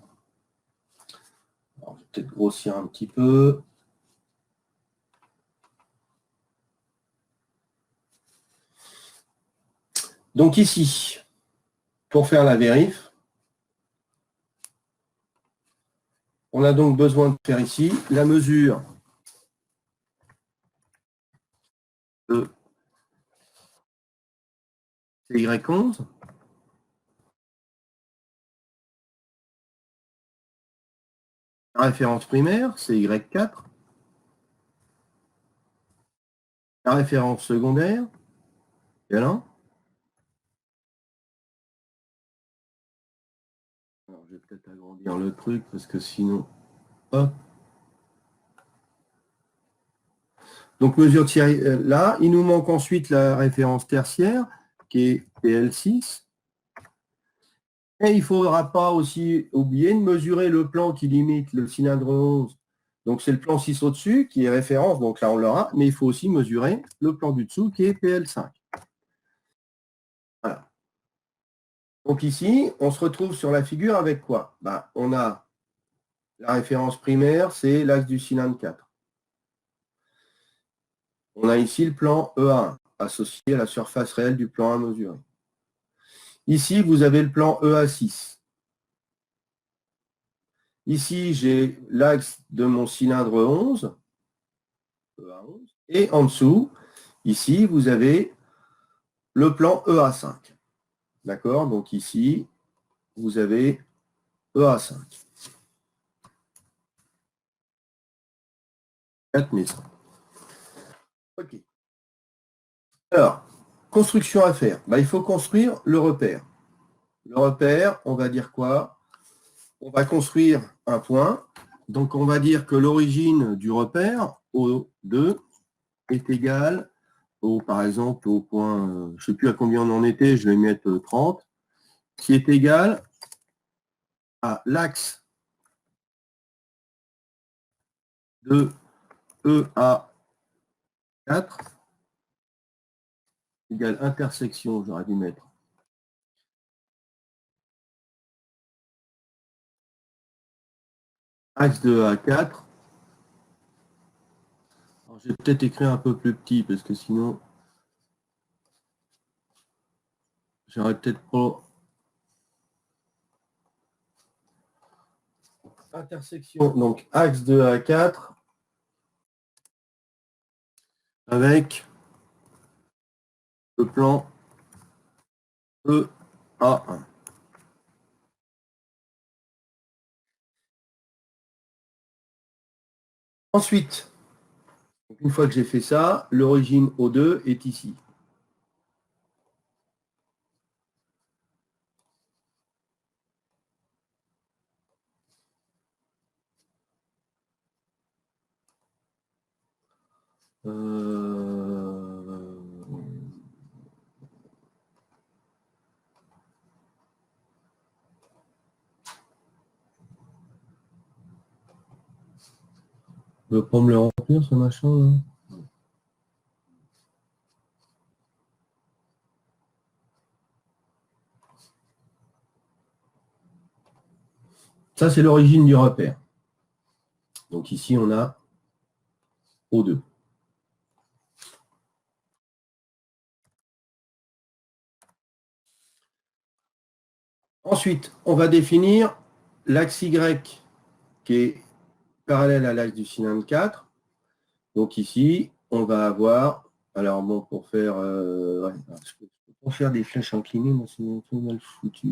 Alors, je vais peut-être grossir un petit peu. Donc ici, pour faire la vérif, on a donc besoin de faire ici la mesure de CY11. La référence primaire, c'est Y4. La référence secondaire, L1. Alors, je vais peut-être agrandir le truc parce que sinon, hop. Donc, mesure de là, il nous manque ensuite la référence tertiaire qui est PL6. Et il ne faudra pas aussi oublier de mesurer le plan qui limite le cylindre 11. Donc, c'est le plan 6 au-dessus qui est référence, donc là, on l'aura, mais il faut aussi mesurer le plan du dessous qui est PL5. Voilà. Donc ici, on se retrouve sur la figure avec quoi? On a la référence primaire, c'est l'axe du cylindre 4. On a ici le plan EA1, associé à la surface réelle du plan 1 mesuré. Ici, vous avez le plan EA6. Ici, j'ai l'axe de mon cylindre 11, EA11, et en dessous, ici, vous avez le plan EA5. D'accord? Donc ici, vous avez EA5. 4100. OK. Alors, construction à faire. Il faut construire le repère. Le repère, on va dire quoi? On va construire un point. Donc, on va dire que l'origine du repère, O2, est égale par exemple, au point, je ne sais plus à combien on en était, je vais mettre 30, qui est égal à l'axe de EA4 égale intersection, j'aurais dû mettre axe de EA4. Je vais peut-être écrire un peu plus petit parce que sinon, j'aurais peut-être pas. Intersection, donc axe de EA4 avec le plan EA1. Ensuite, une fois que j'ai fait ça, l'origine O2 est ici. Je veux pas me le remplir, ce machin là. Ça, c'est l'origine du repère. Donc ici, on a O2. Ensuite, on va définir l'axe Y qui est parallèle à l'axe du cylindre 4. Donc ici, on va avoir, alors bon, pour faire, pour faire des flèches inclinées, moi c'est un peu mal foutu.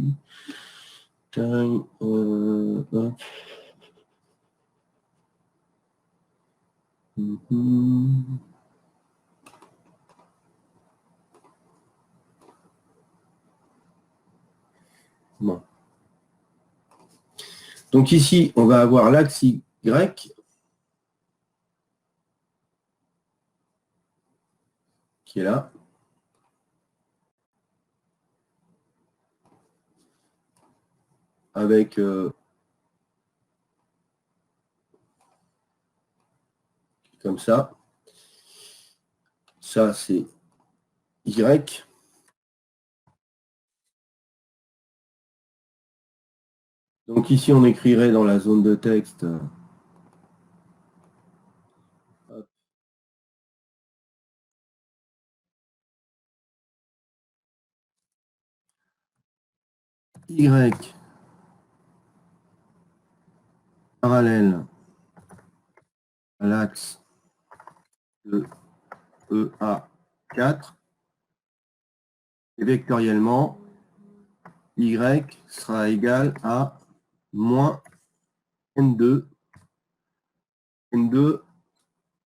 Bon. Donc ici, on va avoir l'axe Y qui est là. Avec comme ça. Ça, c'est Y. Donc ici, on écrirait dans la zone de texte Y parallèle à l'axe de EA4 et vectoriellement, Y sera égal à moins N2, N2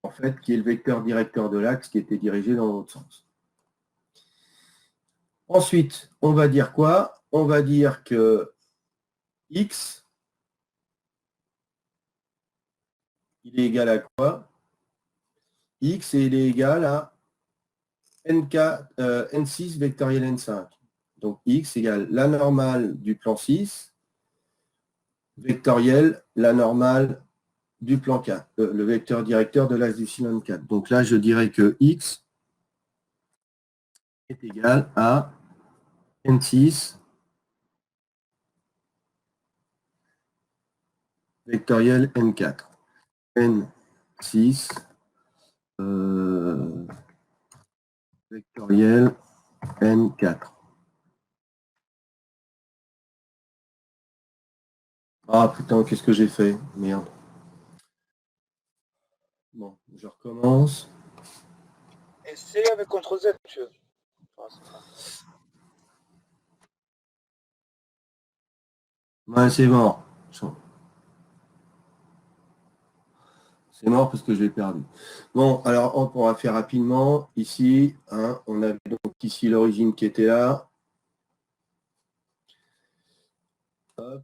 en fait, qui est le vecteur directeur de l'axe qui était dirigé dans l'autre sens. Ensuite, on va dire quoi? On va dire que X, il est égal à quoi? X, il est égal à N6 vectoriel N5. Donc, X égale la normale du plan 6, vectoriel la normale du plan 4, le vecteur directeur de l'axe du cylindre 4. Donc là, je dirais que X est égal à N6 vectoriel N4. N6 vectoriel N4. Ah putain, qu'est-ce que j'ai fait? Merde. Bon, je recommence.
Essaye avec CTRL Z, monsieur.
Ouais, c'est mort. C'est mort parce que je l'ai perdu. Bon, alors on pourra faire rapidement. Ici, hein, on avait donc ici l'origine qui était là. Hop.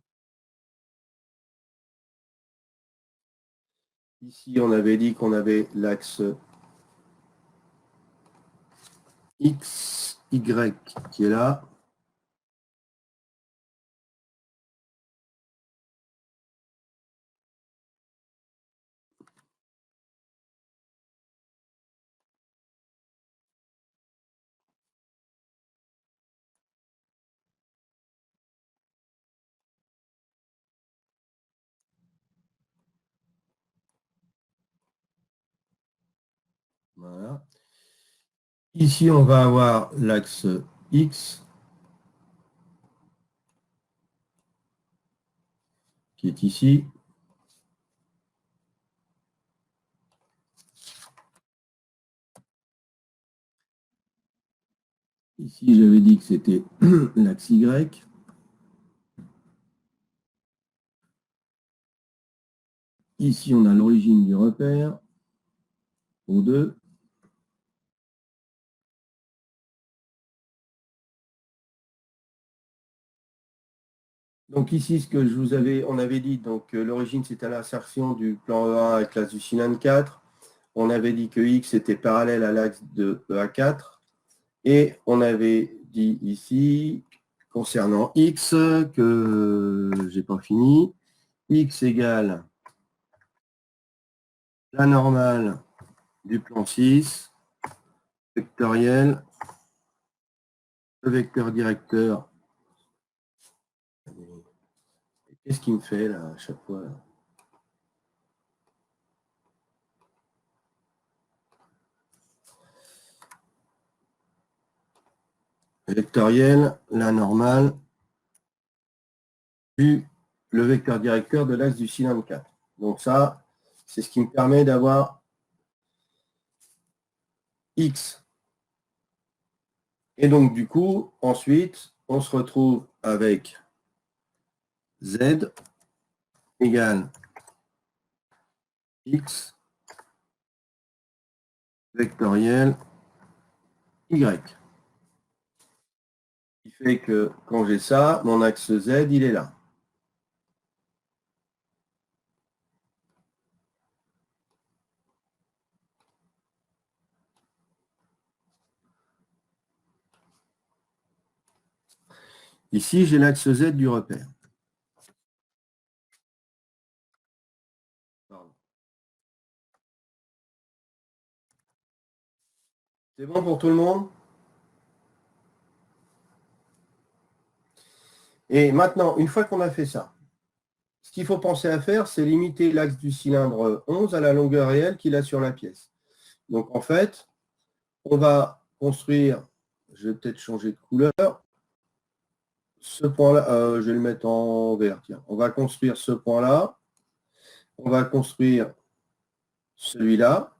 Ici, on avait dit qu'on avait l'axe X, Y qui est là. Voilà. Ici, on va avoir l'axe X qui est ici. Ici, j'avais dit que c'était l'axe Y. Ici, on a l'origine du repère, O2. Donc ici, ce que on avait dit, donc l'origine, c'était l'insertion du plan E1 avec l'axe du cylindre 4. On avait dit que X était parallèle à l'axe de EA4. Et on avait dit ici, concernant X, que j'ai pas fini, X égale la normale du plan 6, vectoriel, le vecteur directeur. Qu'est-ce qu'il me fait là à chaque fois là? Vectoriel, la normale, du le vecteur directeur de l'axe du cylindre 4. Donc ça, c'est ce qui me permet d'avoir X. Et donc du coup, ensuite, on se retrouve avec Z égale X vectoriel Y. Ce qui fait que quand j'ai ça, mon axe Z, il est là. Ici, j'ai l'axe Z du repère. C'est bon pour tout le monde? Et maintenant, une fois qu'on a fait ça, ce qu'il faut penser à faire, c'est limiter l'axe du cylindre 11 à la longueur réelle qu'il a sur la pièce. Donc en fait, on va construire, je vais peut-être changer de couleur, ce point-là, je vais le mettre en vert, tiens. On va construire ce point-là, on va construire celui-là.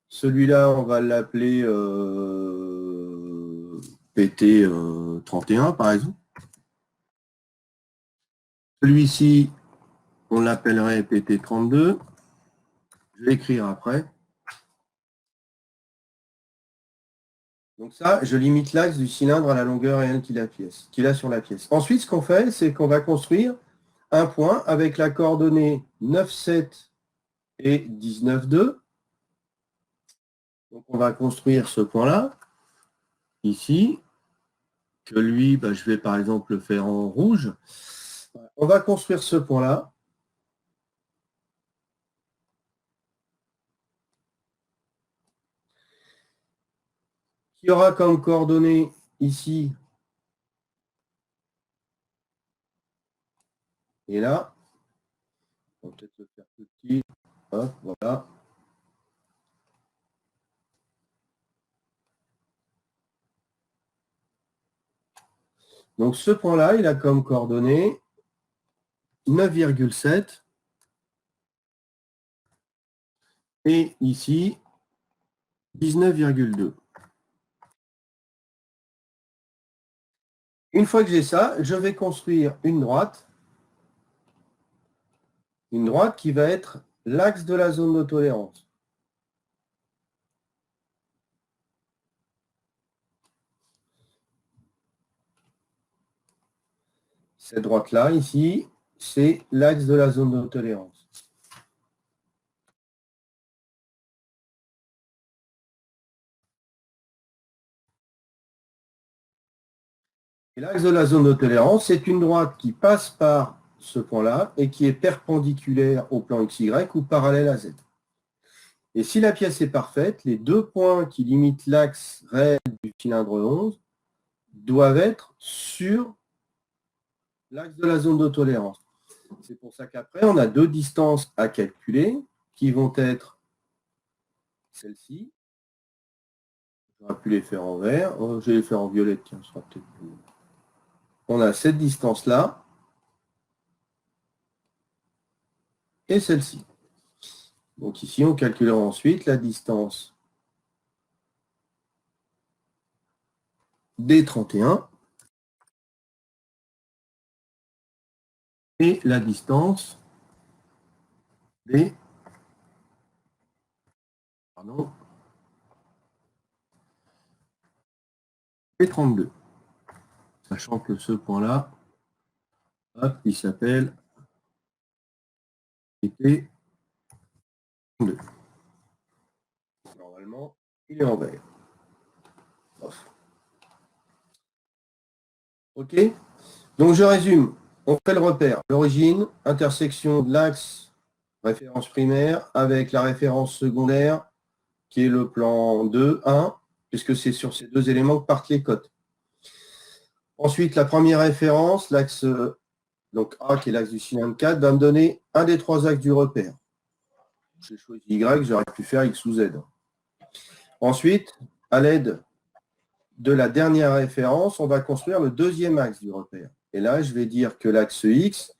Celui-là, on va l'appeler PT 31, par exemple. Celui-ci, on l'appellerait PT 32. Je vais écrire après. Donc ça, je limite l'axe du cylindre à la longueur réelle qu'il a sur la pièce. Ensuite, ce qu'on fait, c'est qu'on va construire un point avec la coordonnée 9,7 et 19,2. Donc on va construire ce point-là, ici, que lui, je vais par exemple le faire en rouge. On va construire ce point-là. Qui aura comme coordonnées ici et là. On va peut-être le faire plus petit. Hop, voilà. Donc ce point-là, il a comme coordonnées 9,7 et ici 19,2. Une fois que j'ai ça, je vais construire une droite qui va être l'axe de la zone de tolérance. Cette droite-là, ici, c'est l'axe de la zone de tolérance. Et l'axe de la zone de tolérance, c'est une droite qui passe par ce point-là et qui est perpendiculaire au plan XY ou parallèle à Z. Et si la pièce est parfaite, les deux points qui limitent l'axe réel du cylindre 11 doivent être sur l'axe de la zone de tolérance. C'est pour ça qu'après, on a deux distances à calculer qui vont être celles-ci. J'aurais pu les faire en vert. Je vais les faire en violet, tiens, ce sera peut-être plus... On a cette distance-là et celle-ci. Donc ici, on calculera ensuite la distance D31 et la distance B. Pardon. P32. Sachant que ce point-là, il s'appelle PT2. Normalement, il est en vert. OK. Donc, je résume. On fait le repère. L'origine, intersection de l'axe référence primaire avec la référence secondaire qui est le plan 2, 1, puisque c'est sur ces deux éléments que partent les cotes. Ensuite, la première référence, l'axe donc A, qui est l'axe du cylindre 4, va me donner un des trois axes du repère. J'ai choisi Y, j'aurais pu faire X ou Z. Ensuite, à l'aide de la dernière référence, on va construire le deuxième axe du repère. Et là, je vais dire que l'axe X,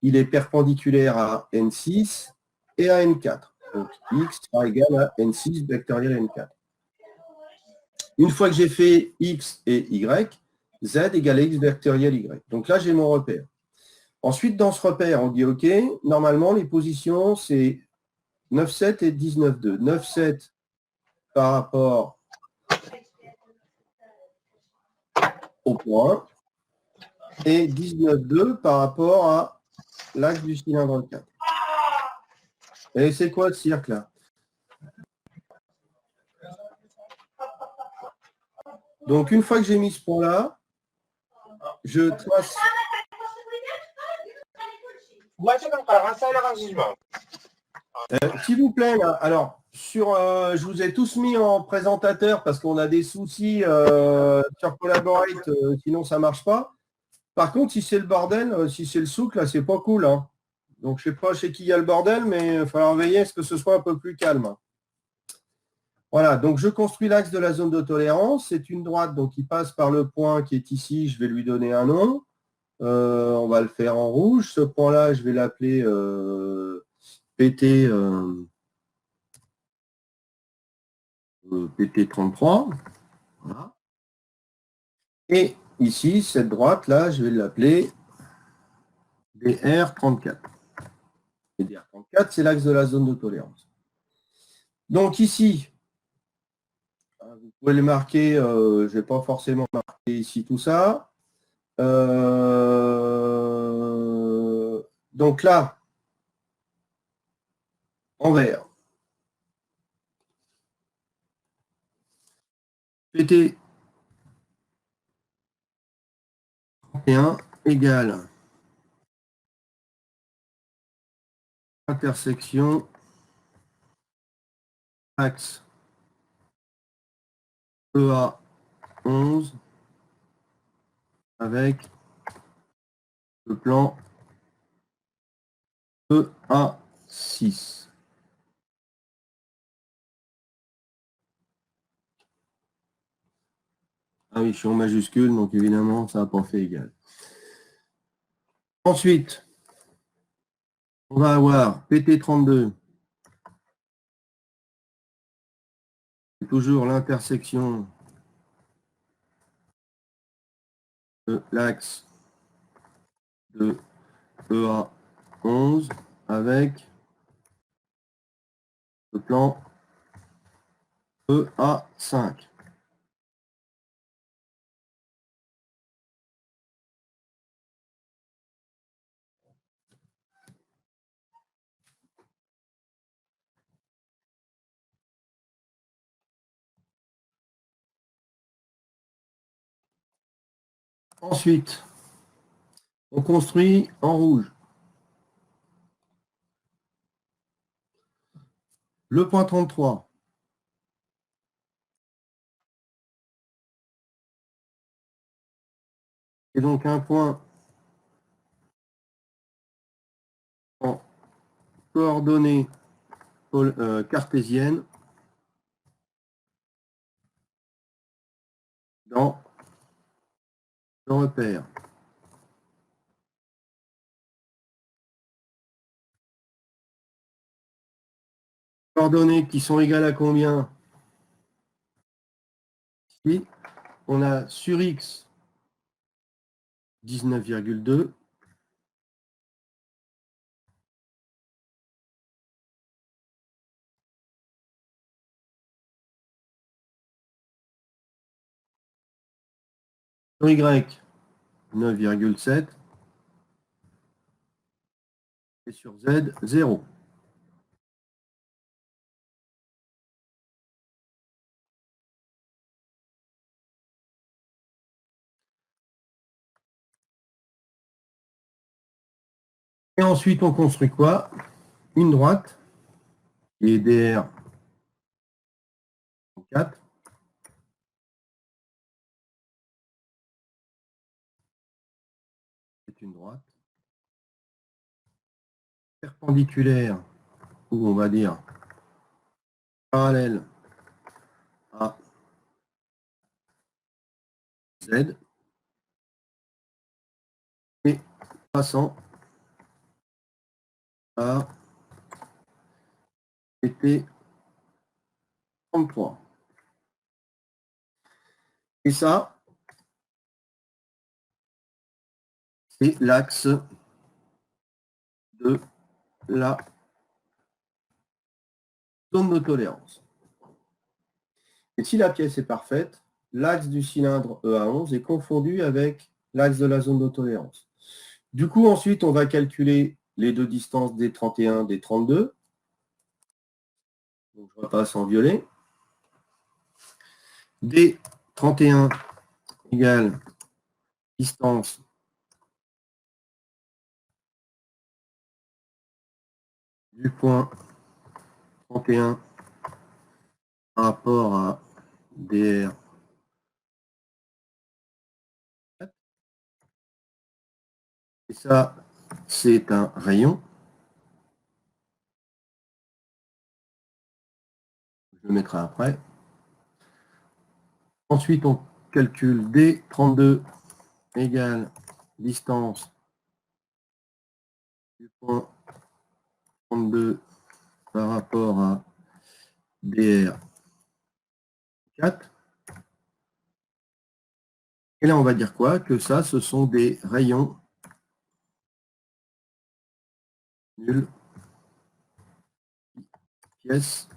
il est perpendiculaire à N6 et à N4. Donc, X sera égal à N6 vectoriel N4. Une fois que j'ai fait X et Y, Z égale X vectoriel Y. Donc là, j'ai mon repère. Ensuite, dans ce repère, on dit OK, normalement, les positions, c'est 9,7 et 19,2. 9,7 par rapport au point et 19,2 par rapport à l'axe du cylindre 4. Et c'est quoi ce cirque-là? Donc, une fois que j'ai mis ce point-là, je trace. S'il vous plaît, là, alors, je vous ai tous mis en présentateur parce qu'on a des soucis sur Collaborate, sinon ça ne marche pas. Par contre, si c'est le bordel, si c'est le souk, là, c'est pas cool. Hein. Donc, je ne sais pas chez qui il y a le bordel, mais il va falloir veiller à ce que ce soit un peu plus calme. Voilà, donc je construis l'axe de la zone de tolérance. C'est une droite donc qui passe par le point qui est ici. Je vais lui donner un nom. On va le faire en rouge. Ce point-là, je vais l'appeler PT, PT33. Voilà. Et ici, cette droite-là, je vais l'appeler DR34. Et DR34, c'est l'axe de la zone de tolérance. Donc ici, vous pouvez le marquer, je ne vais pas forcément marquer ici tout ça. Donc là, en vert, PT 31 égale intersection axe EA 11 avec le plan EA 6. Ah oui, je suis en majuscule, donc évidemment, ça n'a pas fait égal. Ensuite, on va avoir PT32. C'est toujours l'intersection de l'axe de EA 11 avec le plan EA 5. Ensuite, on construit en rouge. Le point 33. Et donc un point en coordonnées cartésiennes dans le repère. Coordonnées qui sont égales à combien? Ici, on a sur X 19,2 Sur Y, 9,7. Et sur Z, 0. Et ensuite, on construit quoi? Une droite qui est DR 4. C'est une droite perpendiculaire, ou on va dire parallèle à Z et passant à PT 33. Et ça, c'est l'axe de la zone de tolérance. Et si la pièce est parfaite, l'axe du cylindre EA11 est confondu avec l'axe de la zone de tolérance. Du coup, ensuite, on va calculer les deux distances D31, D32. Donc, je repasse en violet. D31 égale distance du point 31 par rapport à DR. Et ça, c'est un rayon. Je le mettrai après. Ensuite, on calcule D32 égale distance du point 32 par rapport à DR4. Et là, on va dire quoi? Que ça, ce sont des rayons nuls, pièce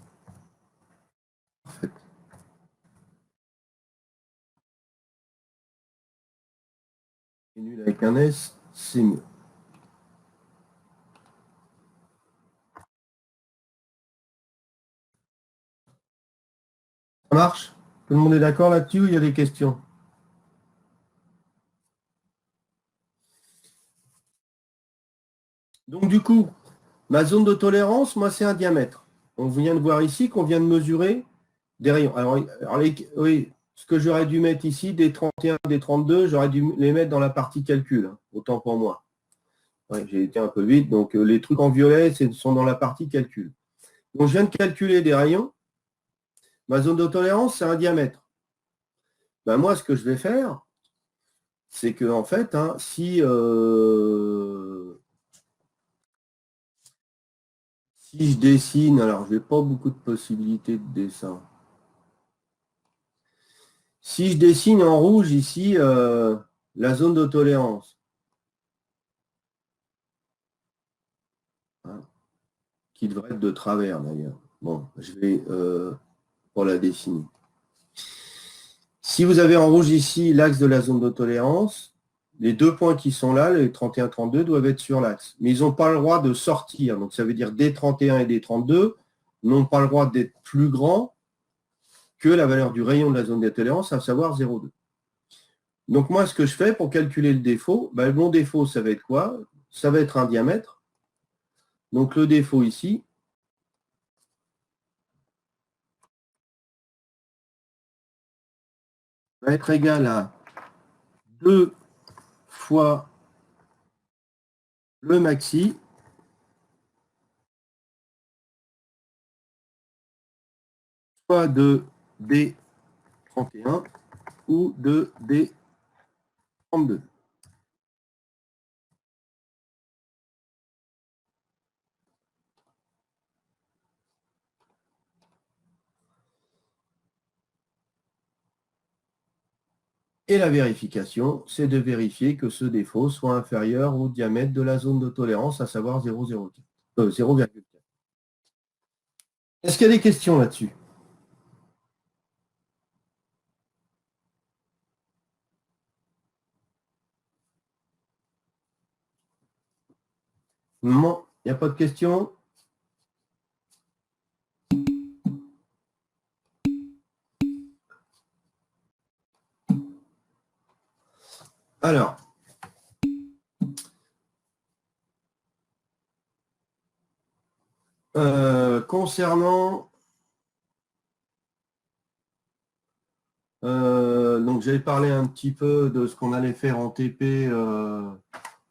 parfaite. Et nul avec un S, c'est mieux. Ça marche? Tout le monde est d'accord là-dessus ou il y a des questions? Donc, du coup, ma zone de tolérance, moi, c'est un diamètre. On vient de voir ici qu'on vient de mesurer des rayons. Alors oui, ce que j'aurais dû mettre ici, des 31, des 32, j'aurais dû les mettre dans la partie calcul, hein, autant pour moi. Ouais, j'ai été un peu vite, donc les trucs en violet sont dans la partie calcul. Donc, je viens de calculer des rayons. Ma zone de tolérance, c'est un diamètre. Ben, moi, ce que je vais faire, c'est que, en fait, hein, si je dessine, alors je n'ai pas beaucoup de possibilités de dessin. Si je dessine en rouge ici la zone de tolérance, hein, qui devrait être de travers d'ailleurs. Bon, je vais pour la dessiner. Si vous avez en rouge ici l'axe de la zone de tolérance, les deux points qui sont là, les 31 et 32, doivent être sur l'axe. Mais ils n'ont pas le droit de sortir. Donc ça veut dire D31 et D32 n'ont pas le droit d'être plus grands que la valeur du rayon de la zone de tolérance, à savoir 0,2. Donc moi, ce que je fais pour calculer le défaut, ben, mon défaut, ça va être quoi? Ça va être un diamètre. Donc le défaut ici, va être égal à 2 fois le maxi soit de D31 ou de D32. Et la vérification, c'est de vérifier que ce défaut soit inférieur au diamètre de la zone de tolérance, à savoir 0,4. Est-ce qu'il y a des questions là-dessus? Non, il n'y a pas de questions. Alors, concernant, donc j'avais parlé un petit peu de ce qu'on allait faire en TP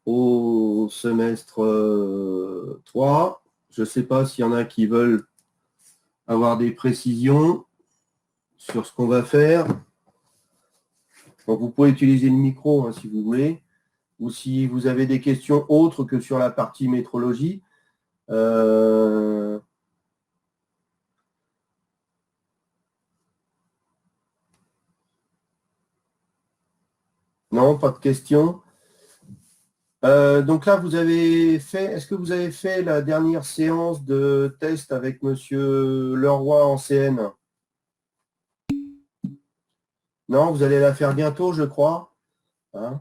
au semestre 3. Je ne sais pas s'il y en a qui veulent avoir des précisions sur ce qu'on va faire. Donc vous pouvez utiliser le micro hein, si vous voulez, ou si vous avez des questions autres que sur la partie métrologie. Non, pas de questions. Donc là, vous avez fait, est-ce que vous avez fait la dernière séance de test avec Monsieur Leroy en CN? Non, vous allez la faire bientôt, je crois. Hein?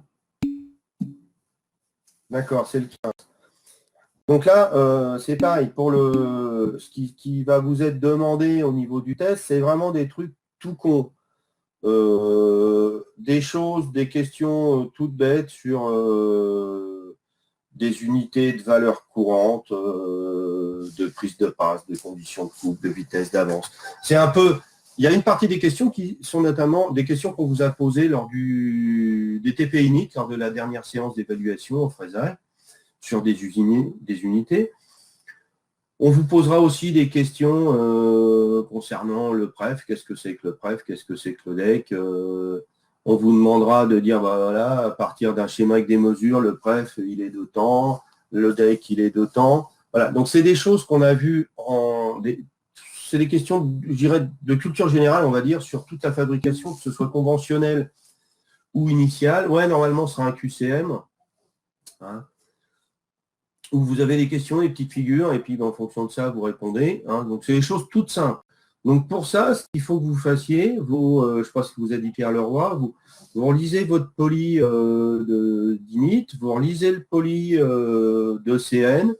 D'accord, c'est le 15. Donc là, c'est pareil, pour ce qui va vous être demandé au niveau du test, c'est vraiment des trucs tout cons. Des choses, des questions toutes bêtes sur des unités de valeur courante, de prise de passe, de conditions de coupe, de vitesse d'avance. C'est un peu. Il y a une partie des questions qui sont notamment des questions qu'on vous a posées lors des TP init, lors de la dernière séance d'évaluation au Frésac, sur des unités. On vous posera aussi des questions concernant le pref. Qu'est-ce que c'est que le pref? Qu'est-ce que c'est que le DEC? On vous demandera de dire, bah, voilà, à partir d'un schéma avec des mesures, le pref, il est d'autant, le DEC, il est d'autant. Voilà, donc c'est des choses qu'on a vues c'est des questions, je dirais, de culture générale, on va dire, sur toute la fabrication, que ce soit conventionnelle ou initiale. Ouais, normalement, ce sera un QCM. Hein, où vous avez des questions, des petites figures, et puis en fonction de ça, vous répondez. Hein. Donc, c'est des choses toutes simples. Donc, pour ça, ce qu'il faut que vous fassiez, je pense que vous a dit Pierre Leroy, vous relisez votre poly d'INIT, vous relisez le poly de CN,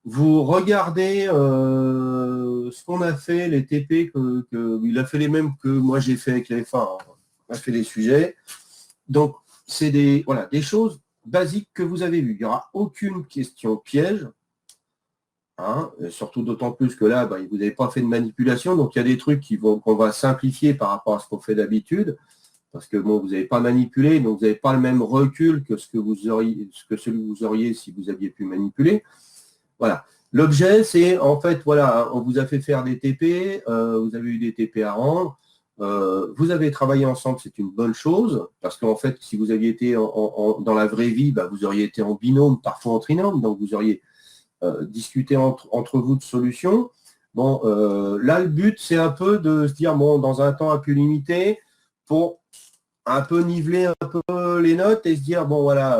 vous regardez ce qu'on a fait, les TP, il a fait les mêmes que moi j'ai fait avec les FA, hein. On a fait les sujets. Donc, c'est des choses basiques que vous avez vues. Il n'y aura aucune question piège. Hein, surtout d'autant plus que là, vous n'avez pas fait de manipulation. Donc, il y a des trucs qu'on va simplifier par rapport à ce qu'on fait d'habitude. Parce que bon, vous n'avez pas manipulé, donc vous n'avez pas le même recul que celui que vous auriez si vous aviez pu manipuler. Voilà. L'objet, c'est en fait, voilà, on vous a fait faire des TP, vous avez eu des TP à rendre. Vous avez travaillé ensemble, c'est une bonne chose, parce qu'en fait, si vous aviez été dans la vraie vie, vous auriez été en binôme, parfois en trinôme, donc vous auriez discuté entre vous de solutions. Bon, là, le but, c'est un peu de se dire, bon, dans un temps un peu limité, pour un peu niveler un peu les notes et se dire, bon, voilà,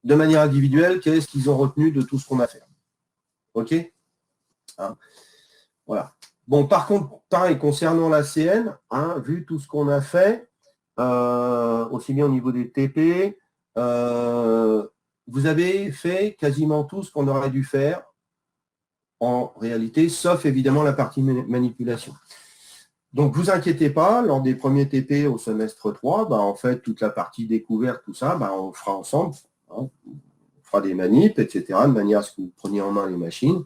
de manière individuelle, qu'est-ce qu'ils ont retenu de tout ce qu'on a fait. OK, hein, voilà. Bon, par contre, pareil, concernant la CN, hein, vu tout ce qu'on a fait, aussi bien au niveau des TP, vous avez fait quasiment tout ce qu'on aurait dû faire en réalité, sauf évidemment la partie manipulation. Donc, vous inquiétez pas, lors des premiers TP au semestre 3, en fait, toute la partie découverte, tout ça, on fera ensemble. Hein, on fera des manips, etc., de manière à ce que vous preniez en main les machines.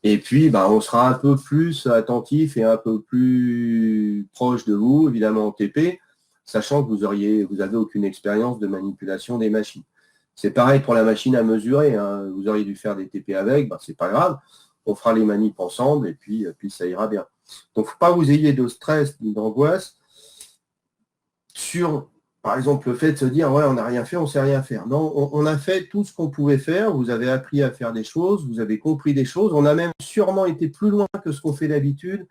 Et puis, on sera un peu plus attentif et un peu plus proche de vous, évidemment, en TP, sachant que vous n'avez aucune expérience de manipulation des machines. C'est pareil pour la machine à mesurer. Hein. Vous auriez dû faire des TP avec, c'est pas grave. On fera les manips ensemble et puis ça ira bien. Donc, il ne faut pas que vous ayez de stress ni d'angoisse sur, par exemple, le fait de se dire, ouais, on n'a rien fait, on ne sait rien faire. Non, on a fait tout ce qu'on pouvait faire. Vous avez appris à faire des choses, vous avez compris des choses. On a même sûrement été plus loin que ce qu'on fait d'habitude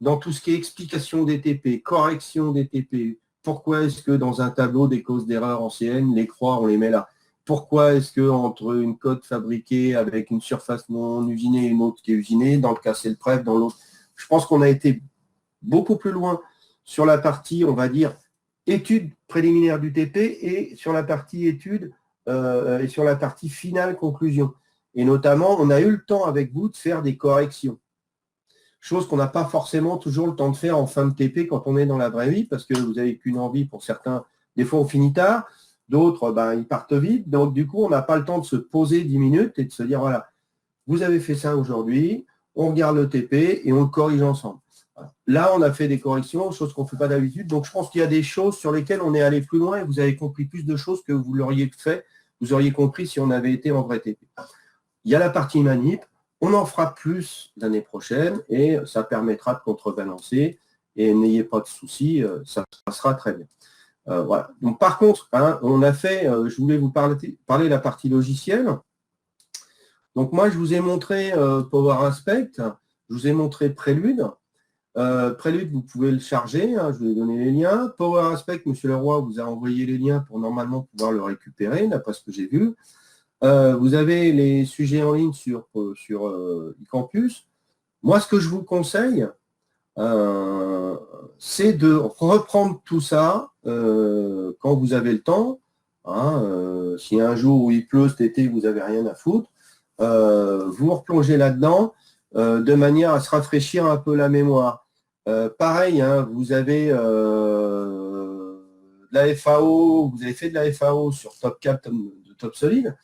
dans tout ce qui est explication des TP, correction des TP. Pourquoi est-ce que dans un tableau des causes d'erreur en CN, les croix, on les met là? Pourquoi est-ce qu'entre une cote fabriquée avec une surface non usinée et une autre qui est usinée, dans le cas c'est le pref, dans l'autre, je pense qu'on a été beaucoup plus loin sur la partie, on va dire, étude préliminaire du TP et sur la partie étude et sur la partie finale conclusion. Et notamment, on a eu le temps avec vous de faire des corrections. Chose qu'on n'a pas forcément toujours le temps de faire en fin de TP quand on est dans la vraie vie, parce que vous n'avez qu'une envie pour certains. Des fois, on finit tard, d'autres, ils partent vite. Donc, du coup, on n'a pas le temps de se poser 10 minutes et de se dire, voilà, vous avez fait ça aujourd'hui, on regarde le TP et on le corrige ensemble. Voilà. Là, on a fait des corrections, choses qu'on ne fait pas d'habitude. Donc, je pense qu'il y a des choses sur lesquelles on est allé plus loin et vous avez compris plus de choses que vous l'auriez fait, vous auriez compris si on avait été en vrai TP. Il y a la partie manip. On en fera plus l'année prochaine et ça permettra de contrebalancer. Et n'ayez pas de soucis, ça passera très bien. Voilà. Donc, par contre, on a fait, je voulais vous parler de la partie logicielle. Donc, moi, je vous ai montré Power Inspect, je vous ai montré Prélude. Prélude, vous pouvez le charger, je vous ai donné les liens. Power Inspect, M. Leroy vous a envoyé les liens pour normalement pouvoir le récupérer, d'après ce que j'ai vu. Vous avez les sujets en ligne sur eCampus. Moi, ce que je vous conseille, c'est de reprendre tout ça quand vous avez le temps. Si un jour où il pleut cet été, vous n'avez rien à foutre, vous replongez là-dedans de manière à se rafraîchir un peu la mémoire. Pareil, vous avez de la FAO, vous avez fait de la FAO sur TopCap de Top Solid.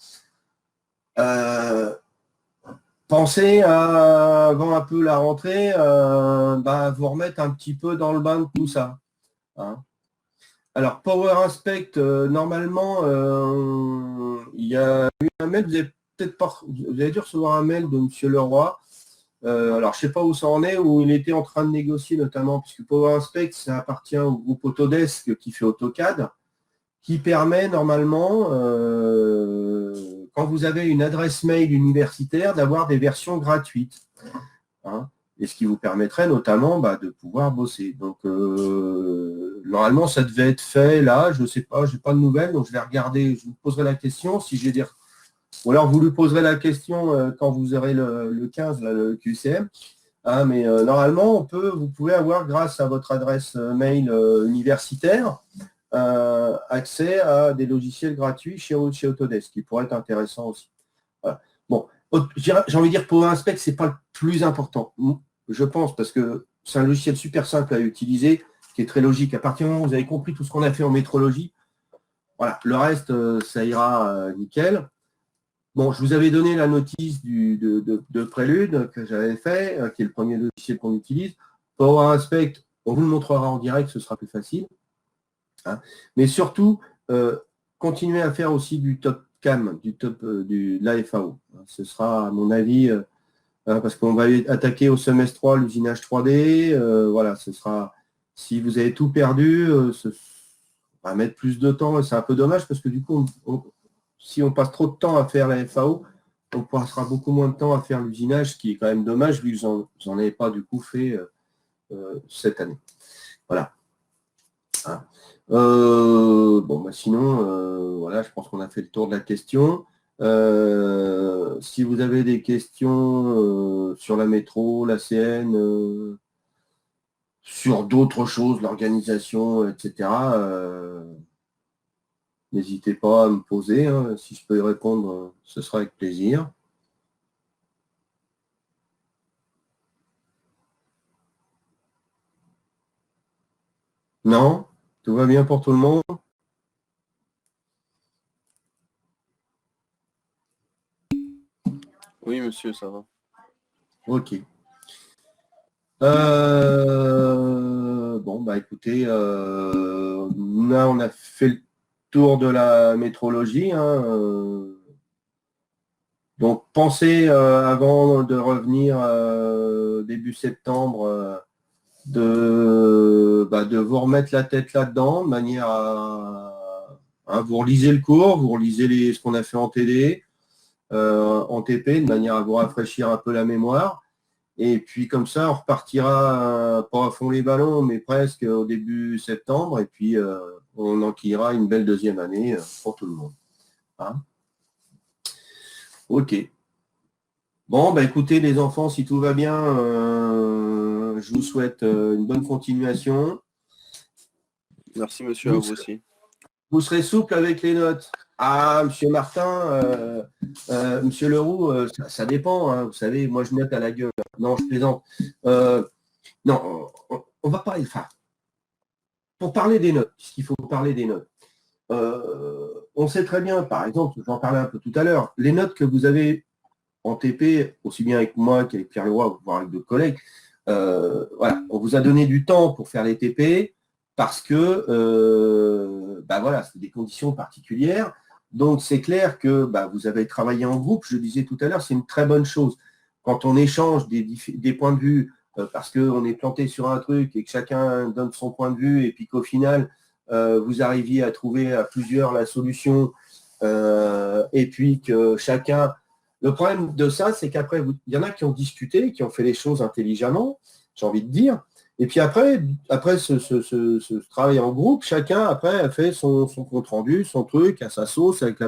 Pensez à, avant un peu la rentrée, vous remettre un petit peu dans le bain de tout ça. Alors, Power Inspect, normalement, il y a eu un mail, vous avez peut-être pas, vous avez dû recevoir un mail de M. Leroy. Alors, je ne sais pas où ça en est, où il était en train de négocier notamment, puisque Power Inspect, ça appartient au groupe Autodesk qui fait AutoCAD, qui permet normalement, quand vous avez une adresse mail universitaire, d'avoir des versions gratuites. Et ce qui vous permettrait notamment de pouvoir bosser. Donc, normalement, ça devait être fait là, je ne sais pas, je n'ai pas de nouvelles, donc je vais regarder, je vous poserai la question, si j'ai des... Ou alors vous lui poserez la question quand vous aurez le 15, là, le QCM. Mais normalement, vous pouvez avoir, grâce à votre adresse mail universitaire, accès à des logiciels gratuits chez Autodesk, qui pourrait être intéressant aussi. Voilà. Bon, j'ai envie de dire Power Inspect, ce n'est pas le plus important, je pense, parce que c'est un logiciel super simple à utiliser, qui est très logique. À partir du moment où vous avez compris tout ce qu'on a fait en métrologie, voilà, le reste, ça ira nickel. Bon, je vous avais donné la notice de Prélude que j'avais fait, qui est le premier logiciel qu'on utilise. Power Inspect, on vous le montrera en direct, ce sera plus facile. Mais surtout, continuez à faire aussi du top cam, de la FAO. Ce sera, à mon avis, parce qu'on va attaquer au semestre 3 l'usinage 3D. Voilà, ce sera, si vous avez tout perdu, ça va mettre plus de temps et c'est un peu dommage parce que du coup, si on passe trop de temps à faire la FAO, on passera beaucoup moins de temps à faire l'usinage, ce qui est quand même dommage vu que vous n'en avez pas du coup fait cette année. Voilà. Sinon, voilà, je pense qu'on a fait le tour de la question. Si vous avez des questions sur la métro, la CN, sur d'autres choses, l'organisation, etc., n'hésitez pas à me poser. Si je peux y répondre, ce sera avec plaisir. Non? Tout va bien pour tout le monde?
Oui, monsieur, ça va.
Ok. Écoutez, là, on a fait le tour de la métrologie. Donc, pensez, avant de revenir début septembre, de vous remettre la tête là-dedans, de manière à vous relisez le cours, vous relisez ce qu'on a fait en TD, en TP, de manière à vous rafraîchir un peu la mémoire. Et puis comme ça, on repartira, pas à fond les ballons, mais presque au début septembre. Et puis, on enquillera une belle deuxième année pour tout le monde. Ok. Bon, écoutez les enfants, si tout va bien, je vous souhaite une bonne continuation.
Merci, monsieur, à vous aussi.
Vous serez souple avec les notes. Ah, monsieur Martin, monsieur Leroux, ça dépend, hein, vous savez, moi je note à la gueule. Non, je plaisante. Non, on va pas. Enfin, pour parler des notes, puisqu'il faut parler des notes. On sait très bien, par exemple, j'en parlais un peu tout à l'heure, les notes que vous avez en TP, aussi bien avec moi qu'avec Pierre Leroy, voire avec d'autres collègues, voilà, on vous a donné du temps pour faire les TP parce que voilà, c'est des conditions particulières. Donc c'est clair que vous avez travaillé en groupe, je le disais tout à l'heure, c'est une très bonne chose. Quand on échange des points de vue, parce qu'on est planté sur un truc et que chacun donne son point de vue, et puis qu'au final, vous arriviez à trouver à plusieurs la solution, et puis que chacun. Le problème de ça, c'est qu'après, il y en a qui ont discuté, qui ont fait les choses intelligemment, j'ai envie de dire. Et puis après ce travail en groupe, chacun après a fait son compte-rendu, son truc, à sa sauce, avec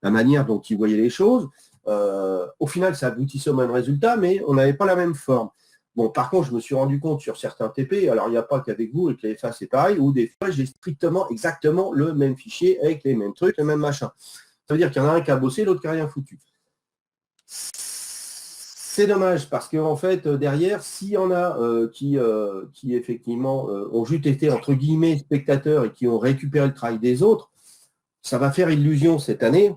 la manière dont il voyait les choses. Au final, ça aboutissait au même résultat, mais on n'avait pas la même forme. Bon, par contre, je me suis rendu compte sur certains TP, alors il n'y a pas qu'avec vous, avec les FA, c'est pareil, où des fois, j'ai strictement exactement le même fichier, avec les mêmes trucs, le même machin. Ça veut dire qu'il y en a un qui a bossé, l'autre qui n'a rien foutu. C'est dommage parce qu'en fait, derrière, s'il y en a qui effectivement ont juste été entre guillemets spectateurs et qui ont récupéré le travail des autres, ça va faire illusion cette année.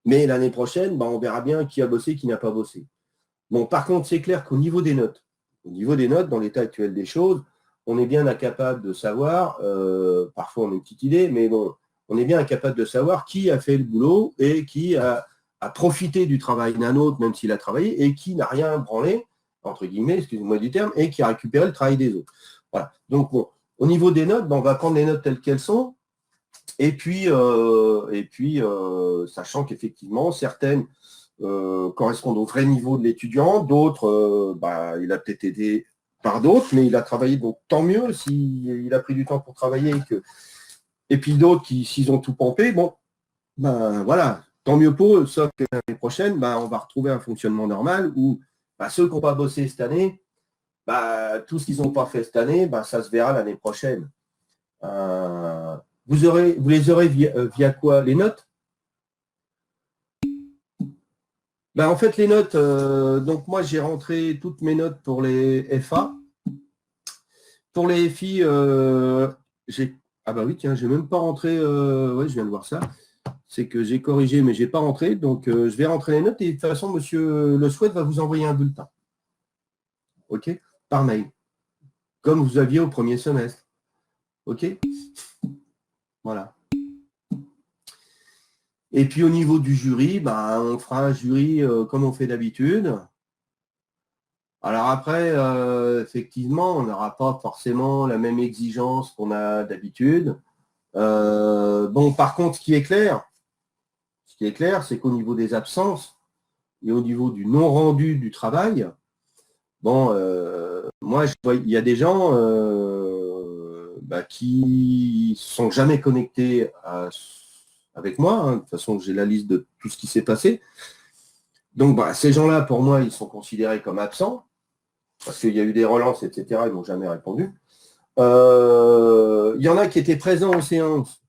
Mais l'année prochaine, on verra bien qui a bossé, qui n'a pas bossé. Bon, par contre, c'est clair qu'au niveau des notes, dans l'état actuel des choses, on est bien incapable de savoir, parfois on a une petite idée, mais bon, on est bien incapable de savoir qui a fait le boulot et qui a profité du travail d'un autre, même s'il a travaillé, et qui n'a rien branlé, entre guillemets, excusez-moi du terme, et qui a récupéré le travail des autres. Voilà. Donc, bon, au niveau des notes, on va prendre les notes telles qu'elles sont, et puis sachant qu'effectivement, certaines correspondent au vrai niveau de l'étudiant, d'autres, il a peut-être aidé par d'autres, mais il a travaillé, donc tant mieux s'il a pris du temps pour travailler. Et puis d'autres qui, s'ils ont tout pompé, voilà, tant mieux pour eux, sauf que l'année prochaine, on va retrouver un fonctionnement normal où ceux qui n'ont pas bossé cette année, tout ce qu'ils n'ont pas fait cette année, ça se verra l'année prochaine. Vous les aurez via quoi? Les notes? En fait, les notes, donc moi j'ai rentré toutes mes notes pour les FA. Pour les FI, j'ai. Ah oui, tiens, j'ai même pas rentré. Je viens de voir ça. C'est que j'ai corrigé, mais je n'ai pas rentré. Donc, je vais rentrer les notes et de toute façon, monsieur Le Souhait va vous envoyer un bulletin. OK? Par mail. Comme vous aviez au premier semestre. OK? Voilà. Et puis, au niveau du jury, on fera un jury comme on fait d'habitude. Alors après, effectivement, on n'aura pas forcément la même exigence qu'on a d'habitude. Par contre, ce qui est clair, c'est qu'au niveau des absences et au niveau du non-rendu du travail, moi, je vois, il y a des gens qui ne sont jamais connectés avec moi. Hein. De toute façon, j'ai la liste de tout ce qui s'est passé. Donc, ces gens-là, pour moi, ils sont considérés comme absents parce qu'il y a eu des relances, etc. Ils n'ont jamais répondu. Il y en a qui étaient présents aux séances.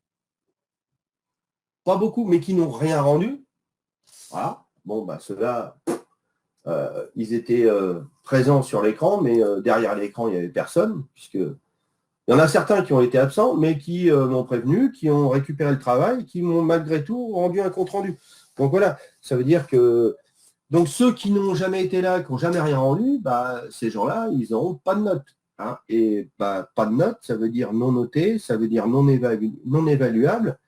Pas beaucoup, mais qui n'ont rien rendu. Voilà. Ceux-là, ils étaient présents sur l'écran, mais derrière l'écran, il n'y avait personne, puisque il y en a certains qui ont été absents, mais qui m'ont prévenu, qui ont récupéré le travail, qui m'ont malgré tout rendu un compte-rendu. Donc voilà, ça veut dire que donc ceux qui n'ont jamais été là, qui n'ont jamais rien rendu, ces gens-là, ils n'auront pas de notes. Hein. Et pas de notes, ça veut dire non noté, ça veut dire non évaluable.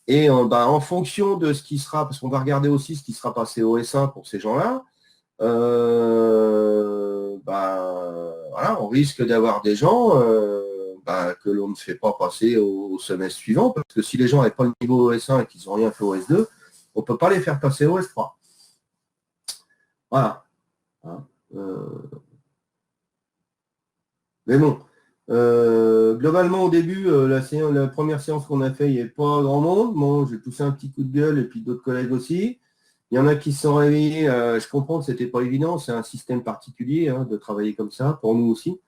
Et en fonction de ce qui sera, parce qu'on va regarder aussi ce qui sera passé au S1 pour ces gens-là, on risque d'avoir des gens que l'on ne fait pas passer au semestre suivant, parce que si les gens n'avaient pas le niveau au S1 et qu'ils n'ont rien fait au S2, on ne peut pas les faire passer au S3. Voilà. Hein, mais bon, globalement, au début, la première séance qu'on a fait, il n'y avait pas grand monde. Bon, j'ai poussé un petit coup de gueule et puis d'autres collègues aussi. Il y en a qui se sont réveillés. Je comprends que ce n'était pas évident. C'est un système particulier de travailler comme ça, pour nous aussi.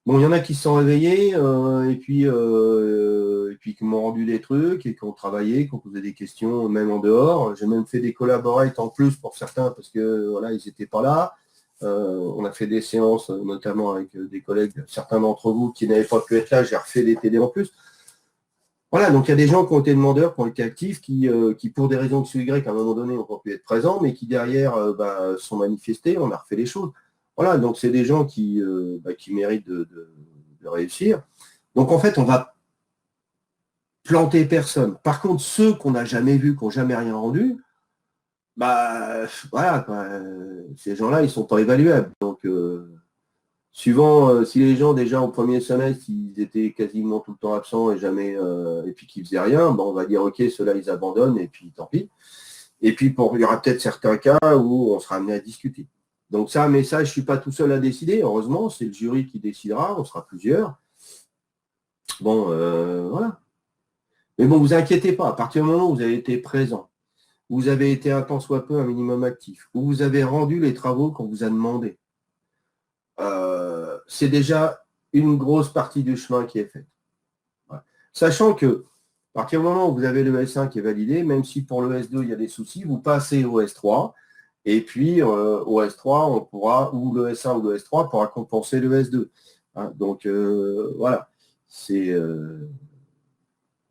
Bon, il y en a qui se sont réveillés et puis qui m'ont rendu des trucs et qui ont travaillé, qui ont posé des questions, même en dehors. J'ai même fait des collaborates en plus pour certains parce que voilà, ils n'étaient pas là. On a fait des séances, notamment avec des collègues, certains d'entre vous qui n'avaient pas pu être là, j'ai refait des TD en plus. Voilà, donc il y a des gens qui ont été demandeurs, qui ont été actifs, qui pour des raisons X ou Y, à un moment donné, n'ont pas pu être présents, mais qui derrière sont manifestés, on a refait les choses. Voilà, donc c'est des gens qui méritent de réussir. Donc en fait, on va planter personne. Par contre, ceux qu'on n'a jamais vus, qui n'ont jamais rien rendu, voilà, quoi, ces gens-là, ils ne sont pas évaluables. Donc, suivant si les gens déjà au premier semestre, ils étaient quasiment tout le temps absents et jamais et puis qu'ils faisaient rien, on va dire ok, ceux-là, ils abandonnent et puis tant pis. Et puis il y aura peut-être certains cas où on sera amené à discuter. Donc ça, mais ça, je ne suis pas tout seul à décider. Heureusement, c'est le jury qui décidera, on sera plusieurs. Bon, voilà. Mais bon, vous inquiétez pas, à partir du moment où vous avez été présent, vous avez été un tant soit peu un minimum actif, où vous avez rendu les travaux qu'on vous a demandé, c'est déjà une grosse partie du chemin qui est faite. Voilà. Sachant que, à partir du moment où vous avez le S1 qui est validé, même si pour le S2, il y a des soucis, vous passez au S3, et puis au S3, on pourra, ou le S1 ou le S3 pourra compenser le S2. Hein, donc, voilà.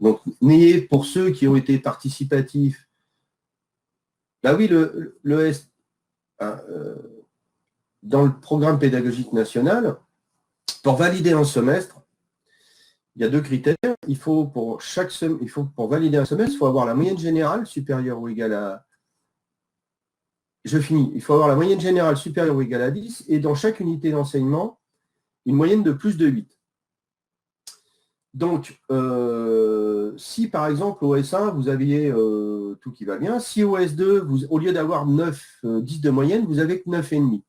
Donc, n'ayez, pour ceux qui ont été participatifs, là oui, le S, dans le programme pédagogique national, pour valider un semestre, il y a 2 critères. Il faut pour valider un semestre, il faut avoir la moyenne générale supérieure ou égale à. Je finis. Il faut avoir la moyenne générale supérieure ou égale à 10 et dans chaque unité d'enseignement, une moyenne de plus de 8. Donc, si par exemple au S1, vous aviez tout qui va bien, si au S2, au lieu d'avoir 9, 10 de moyenne, vous avez que 9,5.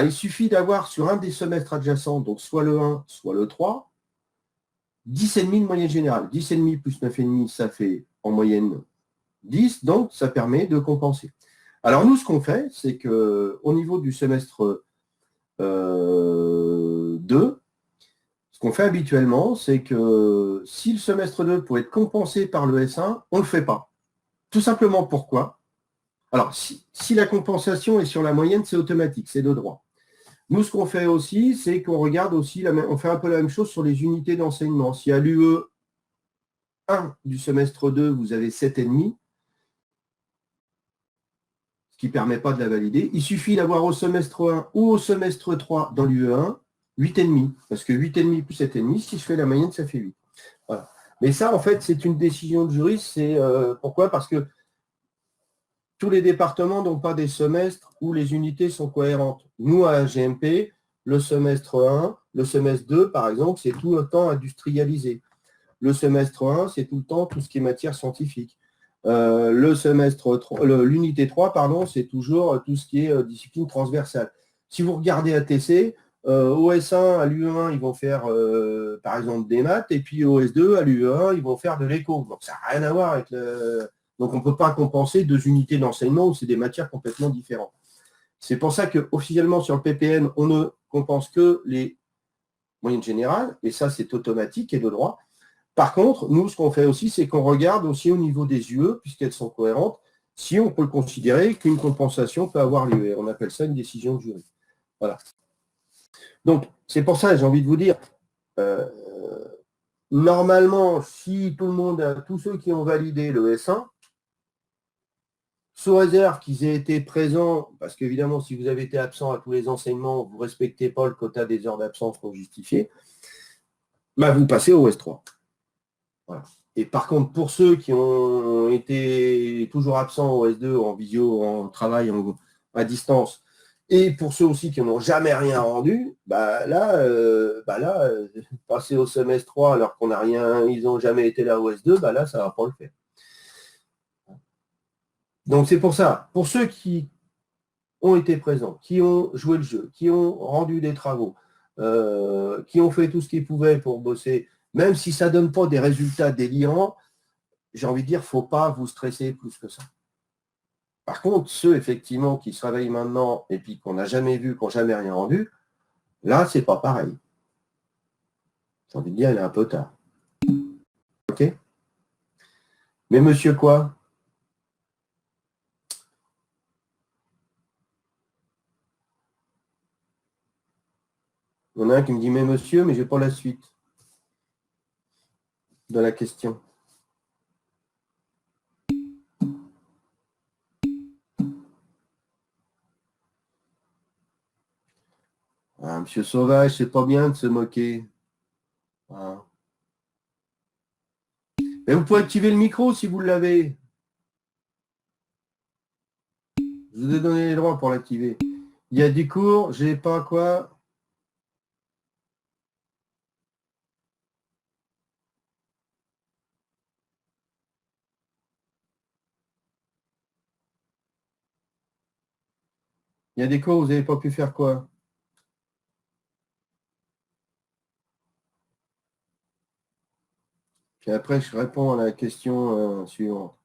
Il suffit d'avoir sur un des semestres adjacents, donc soit le 1, soit le 3, 10,5 de moyenne générale. 10,5 plus 9,5, ça fait en moyenne 10, donc ça permet de compenser. Alors nous, ce qu'on fait, c'est qu'au niveau du semestre 2, ce qu'on fait habituellement, c'est que si le semestre 2 peut être compensé par le S1, on ne le fait pas. Tout simplement pourquoi? Alors, si la compensation est sur la moyenne, c'est automatique, c'est de droit. Nous, ce qu'on fait aussi, c'est qu'on regarde aussi, on fait un peu la même chose sur les unités d'enseignement. Si à l'UE 1 du semestre 2, vous avez 7,5, ce qui ne permet pas de la valider, il suffit d'avoir au semestre 1 ou au semestre 3 dans l'UE 1, 8,5. Parce que 8,5 plus 7,5, si je fais la moyenne, ça fait 8. Voilà. Mais ça, en fait, c'est une décision de jury. Pourquoi? Parce que tous les départements n'ont pas des semestres où les unités sont cohérentes. Nous, à GMP, le semestre 1, le semestre 2, par exemple, c'est tout le temps industrialisé. Le semestre 1, c'est tout le temps tout ce qui est matière scientifique. Le semestre 3, l'unité 3, pardon, c'est toujours tout ce qui est discipline transversale. Si vous regardez ATC, au S1, à l'UE1, ils vont faire, par exemple, des maths, et puis au S2, à l'UE1, ils vont faire de l'éco. Donc, ça n'a rien à voir avec le... Donc, on ne peut pas compenser 2 unités d'enseignement où c'est des matières complètement différentes. C'est pour ça qu'officiellement, sur le PPN, on ne compense que les moyennes générales, et ça, c'est automatique et de droit. Par contre, nous, ce qu'on fait aussi, c'est qu'on regarde aussi au niveau des UE, puisqu'elles sont cohérentes, si on peut considérer qu'une compensation peut avoir lieu. Et on appelle ça une décision de jury. Voilà. Donc, c'est pour ça, j'ai envie de vous dire, normalement, si tout le monde, tous ceux qui ont validé le S1, sous réserve qu'ils aient été présents, parce qu'évidemment, si vous avez été absent à tous les enseignements, vous ne respectez pas le quota des heures d'absence pour justifier, vous passez au S3. Voilà. Et par contre, pour ceux qui ont été toujours absents au S2, en visio, en travail, à distance, et pour ceux aussi qui n'ont jamais rien rendu, passer au semestre 3 alors qu'on n'a rien, ils n'ont jamais été là au S2, là, ça ne va pas le faire. Donc c'est pour ça, pour ceux qui ont été présents, qui ont joué le jeu, qui ont rendu des travaux, qui ont fait tout ce qu'ils pouvaient pour bosser, même si ça ne donne pas des résultats délirants, j'ai envie de dire, il ne faut pas vous stresser plus que ça. Par contre, ceux effectivement qui se réveillent maintenant et puis qu'on n'a jamais vu, qui n'ont jamais rien rendu, Là, c'est pas pareil. J'ai envie de dire, il est un peu tard. OK? Mais monsieur quoi? Il y en a un qui me dit, mais monsieur, mais j'ai pas la suite de la question. Ah, monsieur Sauvage, c'est pas bien de se moquer. Ah. Mais vous pouvez activer le micro si vous l'avez. Je vous ai donné les droits pour l'activer. Il y a des cours, j'ai pas quoi. Il y a des cours, vous n'avez pas pu faire quoi? Puis après, je réponds à la question suivante.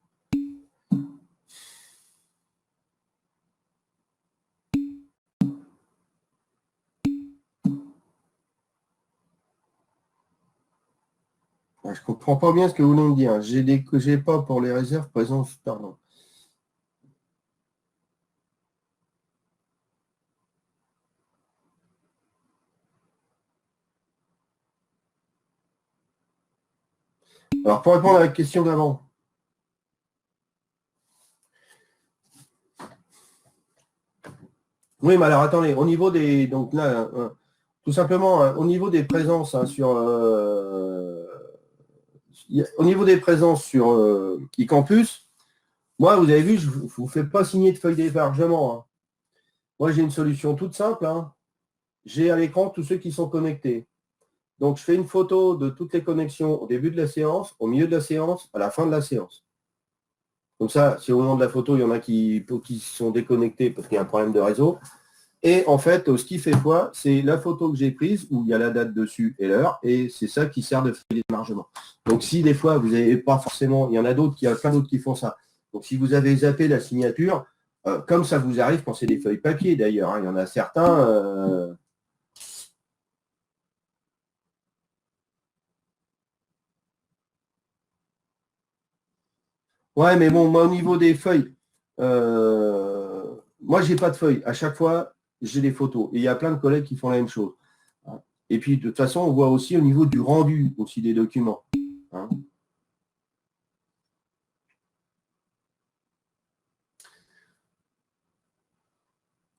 Ah, je ne comprends pas bien ce que vous voulez me dire. J'ai pas pour les réserves présence, pardon. Alors, pour répondre à la question d'avant. Oui, mais alors attendez, au niveau des. Donc là, tout simplement, au niveau des présences sur. Au niveau des présences sur eCampus, moi, vous avez vu, je ne vous fais pas signer de feuille d'hébergement. Hein. Moi, j'ai une solution toute simple. Hein. J'ai à l'écran tous ceux qui sont connectés. Donc, je fais une photo de toutes les connexions au début de la séance, au milieu de la séance, à la fin de la séance. Comme ça, si au moment de la photo, il y en a qui sont déconnectés parce qu'il y a un problème de réseau. Et en fait, ce qui fait foi, c'est la photo que j'ai prise où il y a la date dessus et l'heure, et c'est ça qui sert de feuille d'émargement. Donc, si des fois, vous n'avez pas forcément, il y en a d'autres, il y a plein d'autres qui font ça. Donc, si vous avez zappé la signature, comme ça vous arrive quand c'est des feuilles papier d'ailleurs, hein, il y en a certains. Ouais, mais bon, moi, au niveau des feuilles, moi, j'ai pas de feuilles. À chaque fois, j'ai des photos. Et il y a plein de collègues qui font la même chose. Hein. Et puis, de toute façon, on voit aussi au niveau du rendu aussi des documents. Hein.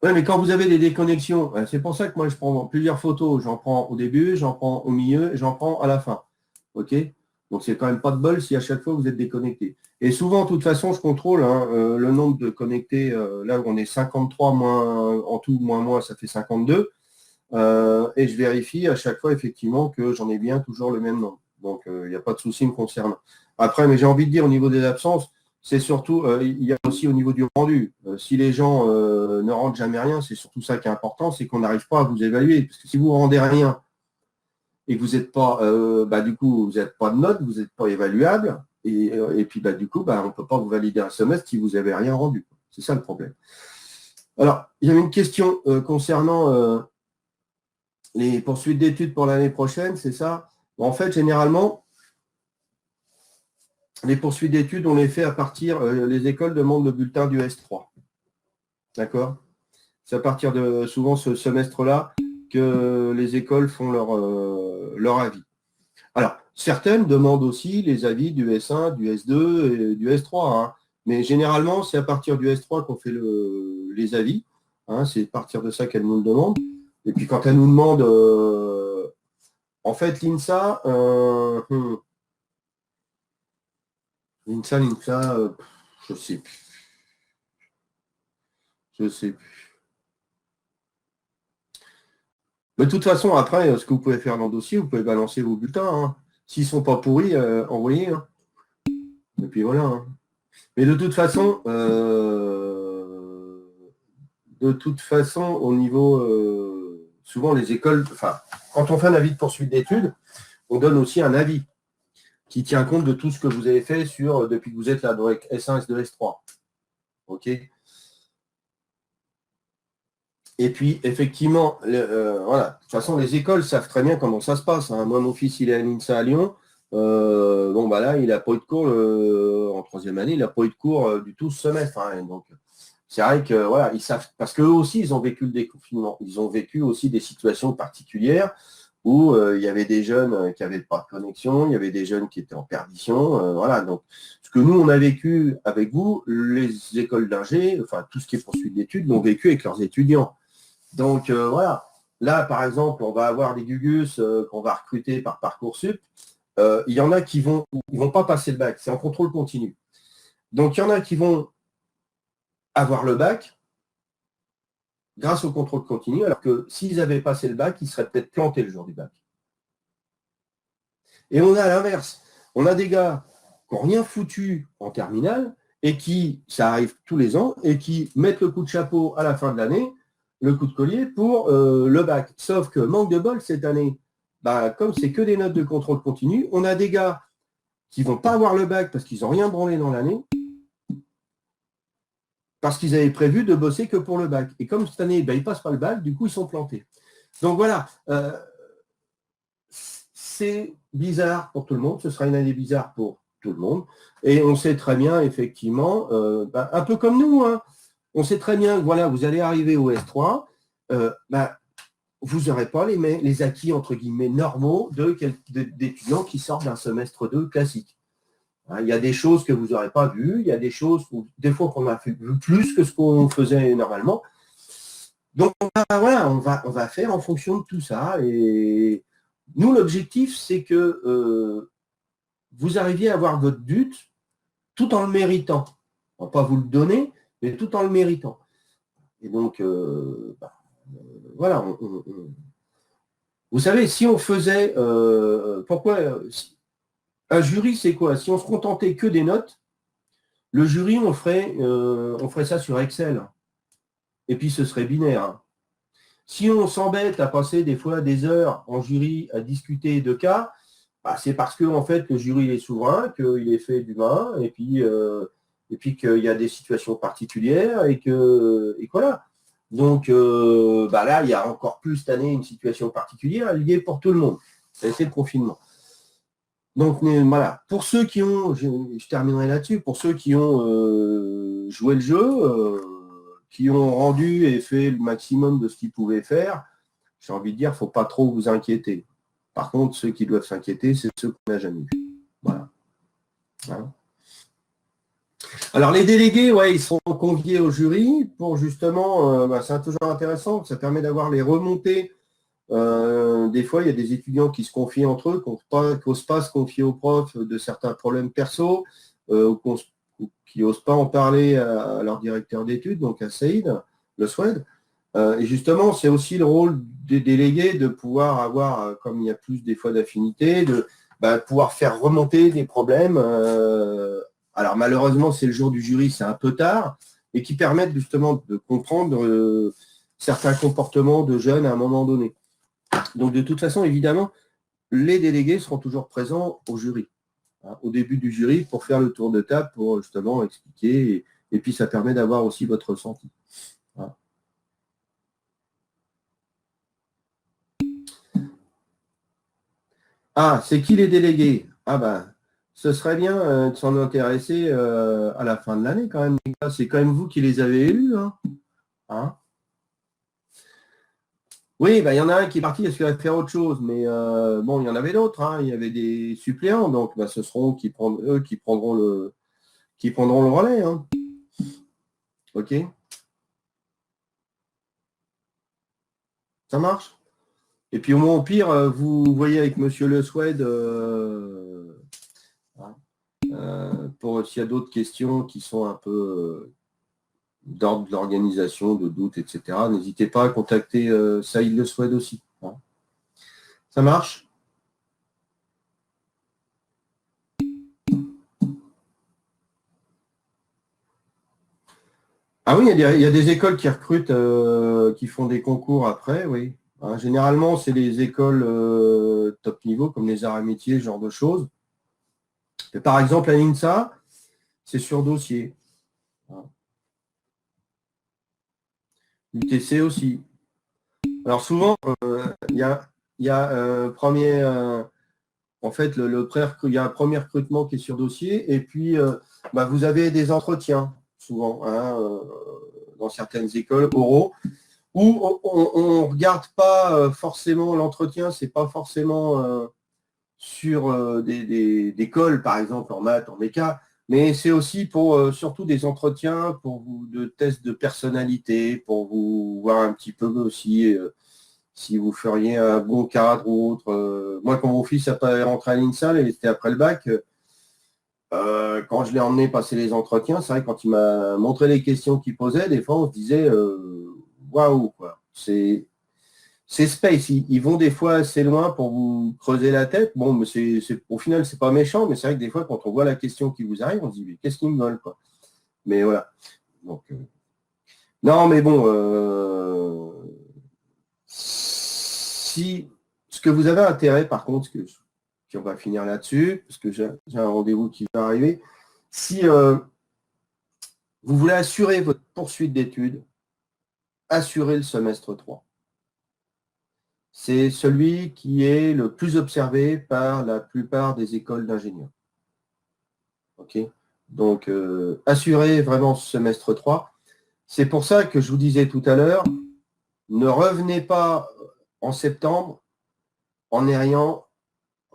Ouais, mais quand vous avez des déconnexions, c'est pour ça que moi, je prends plusieurs photos. J'en prends au début, j'en prends au milieu, j'en prends à la fin. OK? Donc, c'est quand même pas de bol si à chaque fois vous êtes déconnecté. Et souvent, de toute façon, je contrôle hein, le nombre de connectés. Là où on est 53 moins en tout, moins, ça fait 52. Et je vérifie à chaque fois, effectivement, que j'en ai bien toujours le même nombre. Donc, il n'y a pas de souci me concernant. Après, mais j'ai envie de dire, au niveau des absences, c'est surtout, il y a aussi au niveau du rendu. Si les gens ne rendent jamais rien, c'est surtout ça qui est important, c'est qu'on n'arrive pas à vous évaluer. Parce que si vous ne rendez rien et que vous n'êtes pas, du coup, vous n'êtes pas de note, vous n'êtes pas évaluable, et puis du coup, on ne peut pas vous valider un semestre si vous n'avez rien rendu. C'est ça le problème. Alors, il y avait une question concernant les poursuites d'études pour l'année prochaine, c'est ça? En fait, généralement, les poursuites d'études, on les fait à partir, les écoles demandent le bulletin du S3. D'accord? C'est à partir de souvent ce semestre-là que les écoles font leur avis. Alors, certaines demandent aussi les avis du S1, du S2 et du S3. Hein. Mais généralement, c'est à partir du S3 qu'on fait les avis. Hein, c'est à partir de ça qu'elles nous le demandent. Et puis quand elles nous demandent, en fait, l'INSA, je sais plus. Je sais plus. Mais de toute façon, après, ce que vous pouvez faire dans le dossier, vous pouvez balancer vos bulletins. Hein. S'ils ne sont pas pourris, envoyez. Hein. Et puis voilà. Hein. Mais de toute façon, au niveau, souvent les écoles, enfin, quand on fait un avis de poursuite d'études, on donne aussi un avis qui tient compte de tout ce que vous avez fait depuis que vous êtes là, avec S1, S2, S3. OK? Et puis, effectivement, voilà. De toute façon, les écoles savent très bien comment ça se passe, hein. Moi, mon fils, il est à l'INSA à Lyon. Bon, bah là, il n'a pas eu de cours en troisième année, il n'a pas eu de cours du tout ce semestre, hein. Donc, c'est vrai que voilà, ils savent, parce qu'eux aussi, ils ont vécu le déconfinement. Ils ont vécu aussi des situations particulières où il y avait des jeunes qui n'avaient pas de connexion, il y avait des jeunes qui étaient en perdition. Voilà. Donc, ce que nous, on a vécu avec vous, les écoles d'ingé, enfin, tout ce qui est poursuite d'études, l'ont vécu avec leurs étudiants. Donc, voilà. Là, par exemple, on va avoir des Gugus qu'on va recruter par Parcoursup. Il y en a qui vont pas passer le bac. C'est en contrôle continu. Donc, il y en a qui vont avoir le bac grâce au contrôle continu, alors que s'ils avaient passé le bac, ils seraient peut-être plantés le jour du bac. Et on a à l'inverse. On a des gars qui n'ont rien foutu en terminale et qui, ça arrive tous les ans, et qui mettent le coup de chapeau à la fin de l'année, le coup de collier pour le bac. Sauf que, manque de bol cette année, bah, comme c'est que des notes de contrôle continu, on a des gars qui ne vont pas avoir le bac parce qu'ils n'ont rien branlé dans l'année, parce qu'ils avaient prévu de bosser que pour le bac. Et comme cette année, ben, ils ne passent pas le bac, du coup, ils sont plantés. Donc voilà, c'est bizarre pour tout le monde, ce sera une année bizarre pour tout le monde. Et on sait très bien, effectivement, ben, un peu comme nous, hein, on sait très bien que voilà, vous allez arriver au S3, ben, vous n'aurez pas les acquis, entre guillemets, normaux d'étudiants qui sortent d'un semestre 2 classique. Il y a des choses que vous n'aurez pas vues, il y a des choses, des fois qu'on a vu plus que ce qu'on faisait normalement. Donc voilà, on va faire en fonction de tout ça. Et nous, l'objectif, c'est que vous arriviez à avoir votre but tout en le méritant. On ne va pas vous le donner, mais tout en le méritant. Et donc, voilà. Vous savez, si on faisait... pourquoi un jury, c'est quoi? Si on se contentait que des notes, le jury, on ferait ça sur Excel. Et puis, ce serait binaire. Si on s'embête à passer des fois des heures en jury à discuter de cas, bah, c'est parce que en fait, le jury est souverain, qu'il est fait d'humain, et puis qu'il y a des situations particulières, et que voilà. Donc, bah là, il y a encore plus cette année une situation particulière liée pour tout le monde. C'est le confinement. Donc voilà, pour ceux qui ont, je terminerai là-dessus, pour ceux qui ont joué le jeu, qui ont rendu et fait le maximum de ce qu'ils pouvaient faire, j'ai envie de dire, il ne faut pas trop vous inquiéter. Par contre, ceux qui doivent s'inquiéter, c'est ceux qu'on n'a jamais vus. Voilà. Hein. Alors les délégués, ouais, ils sont conviés au jury pour justement, c'est toujours intéressant, ça permet d'avoir les remontées. Des fois, il y a des étudiants qui se confient entre eux, qui n'osent pas se confier au prof de certains problèmes perso, qui n'osent pas en parler à leur directeur d'études, donc à Saïd, le Swed. Et justement, c'est aussi le rôle des délégués de pouvoir avoir, comme il y a plus des fois d'affinité, de pouvoir faire remonter des problèmes. Alors malheureusement, c'est le jour du jury, c'est un peu tard, et qui permettent justement de comprendre certains comportements de jeunes à un moment donné. Donc, de toute façon, évidemment, les délégués seront toujours présents au jury, hein, au début du jury, pour faire le tour de table, pour justement expliquer. Et puis, ça permet d'avoir aussi votre ressenti. Voilà. Ah, c'est qui les délégués? Ah ben, ce serait bien de s'en intéresser à la fin de l'année quand même. C'est quand même vous qui les avez élus. Hein. Oui, il y en a un qui est parti parce qu'il va faire autre chose, mais bon, il y en avait d'autres, hein. Il y avait des suppléants, donc ce seront eux qui prendront le relais. Hein. OK? Ça marche? Et puis au moins au pire, vous voyez avec Monsieur Le Swed pour s'il y a d'autres questions qui sont un peu d'ordre de l'organisation, de doute, etc. N'hésitez pas à contacter Saïd Le Swed aussi. Hein. Ça marche? Ah oui, il y a des écoles qui recrutent, qui font des concours après, oui. Hein, généralement, c'est les écoles top niveau, comme les arts et métiers, ce genre de choses. Et par exemple, à l'INSA, c'est sur dossier. Hein. UTC aussi. Alors souvent, il y a premier, en fait, il y a un premier recrutement qui est sur dossier, et puis vous avez des entretiens, souvent, hein, dans certaines écoles oraux, où on ne regarde pas forcément l'entretien, c'est pas forcément sur des cols, par exemple, en maths, en méca, mais c'est aussi pour surtout des entretiens, pour vous, de tests de personnalité, pour vous voir un petit peu aussi si vous feriez un bon cadre ou autre. Moi, quand mon fils est rentré à l'INSAL, et c'était après le bac, quand je l'ai emmené passer les entretiens, c'est vrai, quand il m'a montré les questions qu'il posait, des fois, on se disait, waouh, quoi. C'est space. Ils vont des fois assez loin pour vous creuser la tête. Bon, mais au final, c'est pas méchant, mais c'est vrai que des fois, quand on voit la question qui vous arrive, on se dit, mais qu'est-ce qu'ils me veulent, quoi. Mais voilà. Donc, non, mais bon, si ce que vous avez intérêt, par contre, puis on va finir là-dessus, parce que j'ai un rendez-vous qui va arriver. Si vous voulez assurer votre poursuite d'études, assurez le semestre 3. C'est celui qui est le plus observé par la plupart des écoles d'ingénieurs. OK ? Donc, assurez vraiment ce semestre 3. C'est pour ça que je vous disais tout à l'heure, ne revenez pas en septembre en n'ayant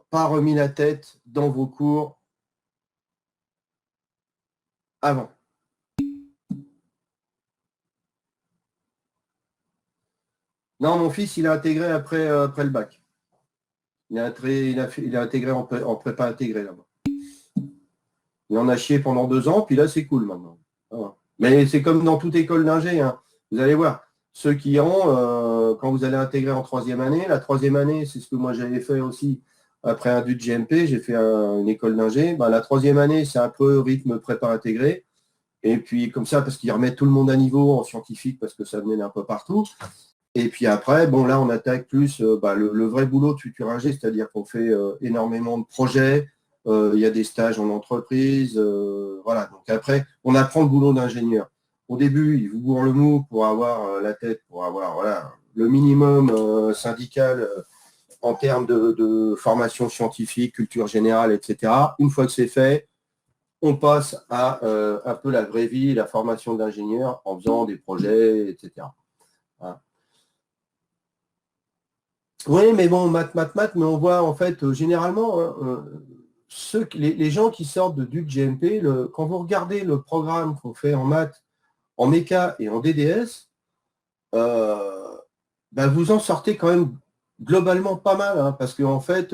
pas remis la tête dans vos cours avant. Non, mon fils, il a intégré après le bac. Il a intégré en prépa intégré là-bas. Il en a chié pendant 2 ans, puis là, c'est cool maintenant. Voilà. Mais c'est comme dans toute école d'ingé. Hein. Vous allez voir, ceux qui iront, quand vous allez intégrer en 3e année, la 3e année, c'est ce que moi j'avais fait aussi après un DUT GMP, j'ai fait une école d'ingé. La 3e année, c'est un peu rythme prépa intégré. Et puis comme ça, parce qu'ils remettent tout le monde à niveau en scientifique, parce que ça venait d'un peu partout. Et puis après, bon là, on attaque plus le vrai boulot de futur ingé, c'est-à-dire qu'on fait énormément de projets, il y a des stages en entreprise, voilà. Donc après, on apprend le boulot d'ingénieur. Au début, ils vous bourrent le mou pour avoir la tête, pour avoir le minimum syndical en termes de formation scientifique, culture générale, etc. Une fois que c'est fait, on passe à un peu la vraie vie, la formation d'ingénieur en faisant des projets, etc. Voilà. Oui, mais bon, maths, mais on voit en fait généralement les gens qui sortent de DUT GMP, quand vous regardez le programme qu'on fait en maths, en méca et en DDS, vous en sortez quand même globalement pas mal, hein, parce qu'en fait,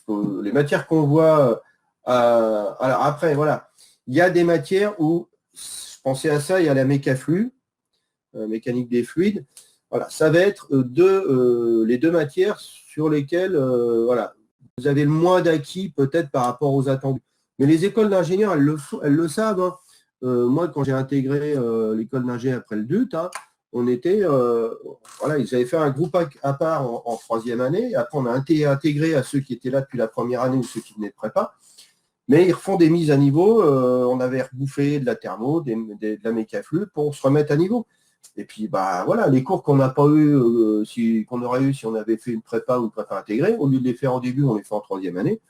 les matières qu'on voit, alors après, voilà, il y a des matières où, je pensais à ça, il y a la mécaflux, mécanique des fluides. Voilà, ça va être les deux matières sur lesquelles vous avez le moins d'acquis peut-être par rapport aux attendus. Mais les écoles d'ingénieurs, elles le savent. Hein. Moi, quand j'ai intégré l'école d'ingé après le DUT, hein, on était, ils avaient fait un groupe à part en 3e année. Après, on a intégré à ceux qui étaient là depuis la première année ou ceux qui venaient de prépa. Mais ils refont des mises à niveau. On avait rebouffé de la thermo, de la mécaflux pour se remettre à niveau. Et puis, les cours qu'on n'a pas eu, qu'on aurait eu si on avait fait une prépa ou une prépa intégrée, au lieu de les faire en début, on les fait en 3e année.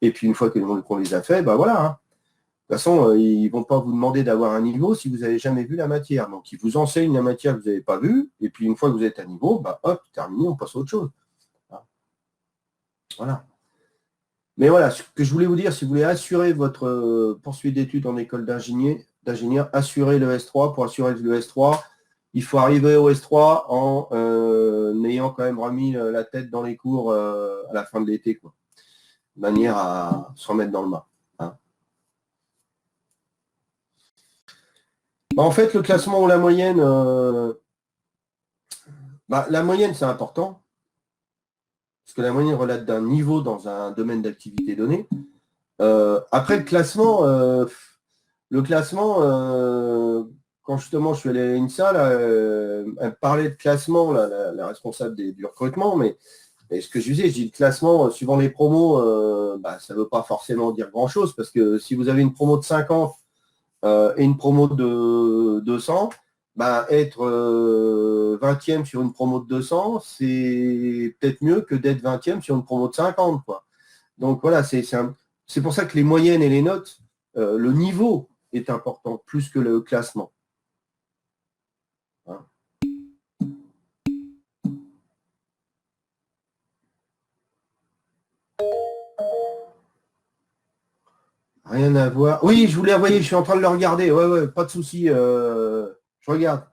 Et puis, une fois qu'on les a fait, voilà. Hein. De toute façon, ils ne vont pas vous demander d'avoir un niveau si vous n'avez jamais vu la matière. Donc, ils vous enseignent la matière que vous n'avez pas vue. Et puis, une fois que vous êtes à niveau, hop, terminé, on passe à autre chose. Voilà. Mais voilà, ce que je voulais vous dire, si vous voulez assurer votre poursuite d'études en école d'ingénieur, assurez le S3. Pour assurer le S3, il faut arriver au S3 en ayant quand même remis la tête dans les cours à la fin de l'été, quoi. De manière à se remettre dans le bain. Hein. En fait, le classement ou la moyenne, la moyenne, c'est important. Parce que la moyenne relate d'un niveau dans un domaine d'activité donné. Après, le classement, quand justement je suis allé à l'INSA, elle parlait de classement, la responsable du recrutement, mais ce que je disais, je dis le classement, suivant les promos, ça ne veut pas forcément dire grand-chose, parce que si vous avez une promo de 50 et une promo de 200, être 20e sur une promo de 200, c'est peut-être mieux que d'être 20e sur une promo de 50, quoi. Donc voilà, c'est pour ça que les moyennes et les notes, le niveau est important plus que le classement. Hein. Rien à voir. Oui, je voulais envoyer, je suis en train de le regarder. Ouais, pas de souci. Je regarde.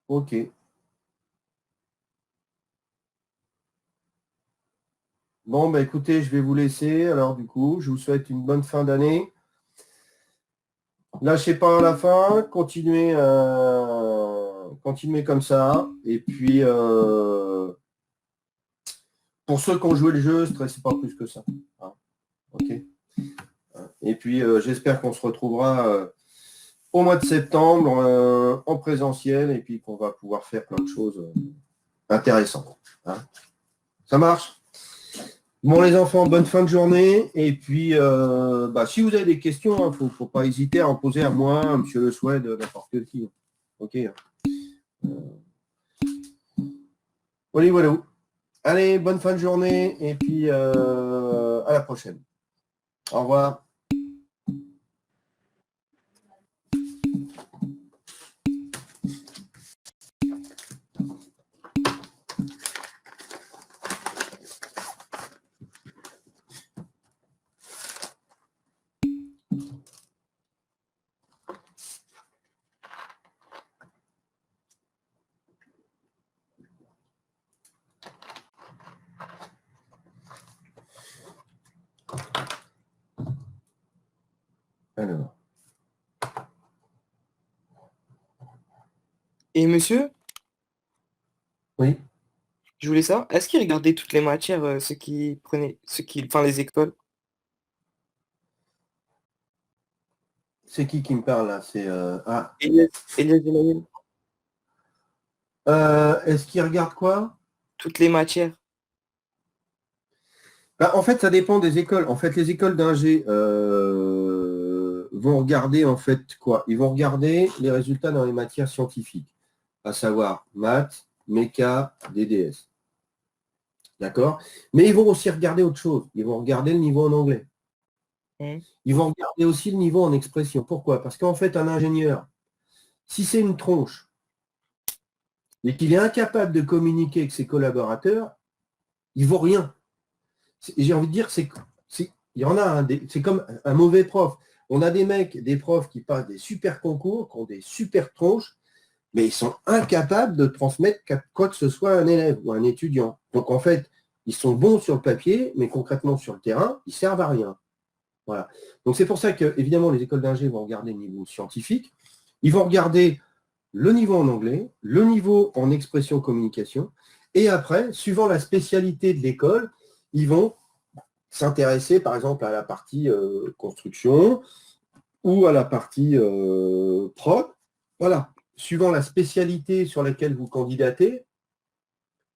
Ok. Bon, bah écoutez, je vais vous laisser. Alors du coup, je vous souhaite une bonne fin d'année. Lâchez pas à la fin, continuez comme ça. Et puis, pour ceux qui ont joué le jeu, stressez pas plus que ça. Hein. Ok. Et puis, j'espère qu'on se retrouvera au mois de septembre en présentiel et puis qu'on va pouvoir faire plein de choses intéressantes. Hein. Ça marche? Bon, les enfants, bonne fin de journée. Et puis, si vous avez des questions, il ne faut pas hésiter à en poser à moi, à M. Le Souhait, n'importe qui. OK. Voilà. Allez, bonne fin de journée. Et puis, à la prochaine. Au revoir. Alors.
Et monsieur,
Oui.
je voulais savoir, est-ce qu'il regardait toutes les matières, enfin les écoles?
C'est qui me parle là? C'est
Elias Emmanuel,
est-ce qu'il regarde quoi?
toutes les matières.
En fait, ça dépend des écoles. En fait, les écoles d'ingé vont regarder en fait quoi? Ils vont regarder les résultats dans les matières scientifiques, à savoir maths, méca, DDS. D'accord? Mais ils vont aussi regarder autre chose. Ils vont regarder le niveau en anglais. Ils vont regarder aussi le niveau en expression. Pourquoi? Parce qu'en fait, un ingénieur, si c'est une tronche et qu'il est incapable de communiquer avec ses collaborateurs, il ne vaut rien. J'ai envie de dire, il y en a, c'est comme un mauvais prof. On a des profs qui passent des super concours, qui ont des super tronches, mais ils sont incapables de transmettre quoi que ce soit à un élève ou à un étudiant. Donc en fait, ils sont bons sur le papier, mais concrètement sur le terrain, ils ne servent à rien. Voilà. Donc c'est pour ça que, évidemment, les écoles d'ingé vont regarder le niveau scientifique, ils vont regarder le niveau en anglais, le niveau en expression-communication, et après, suivant la spécialité de l'école, ils vont s'intéresser par exemple à la partie construction ou à la partie prod. Voilà. Suivant la spécialité sur laquelle vous candidatez,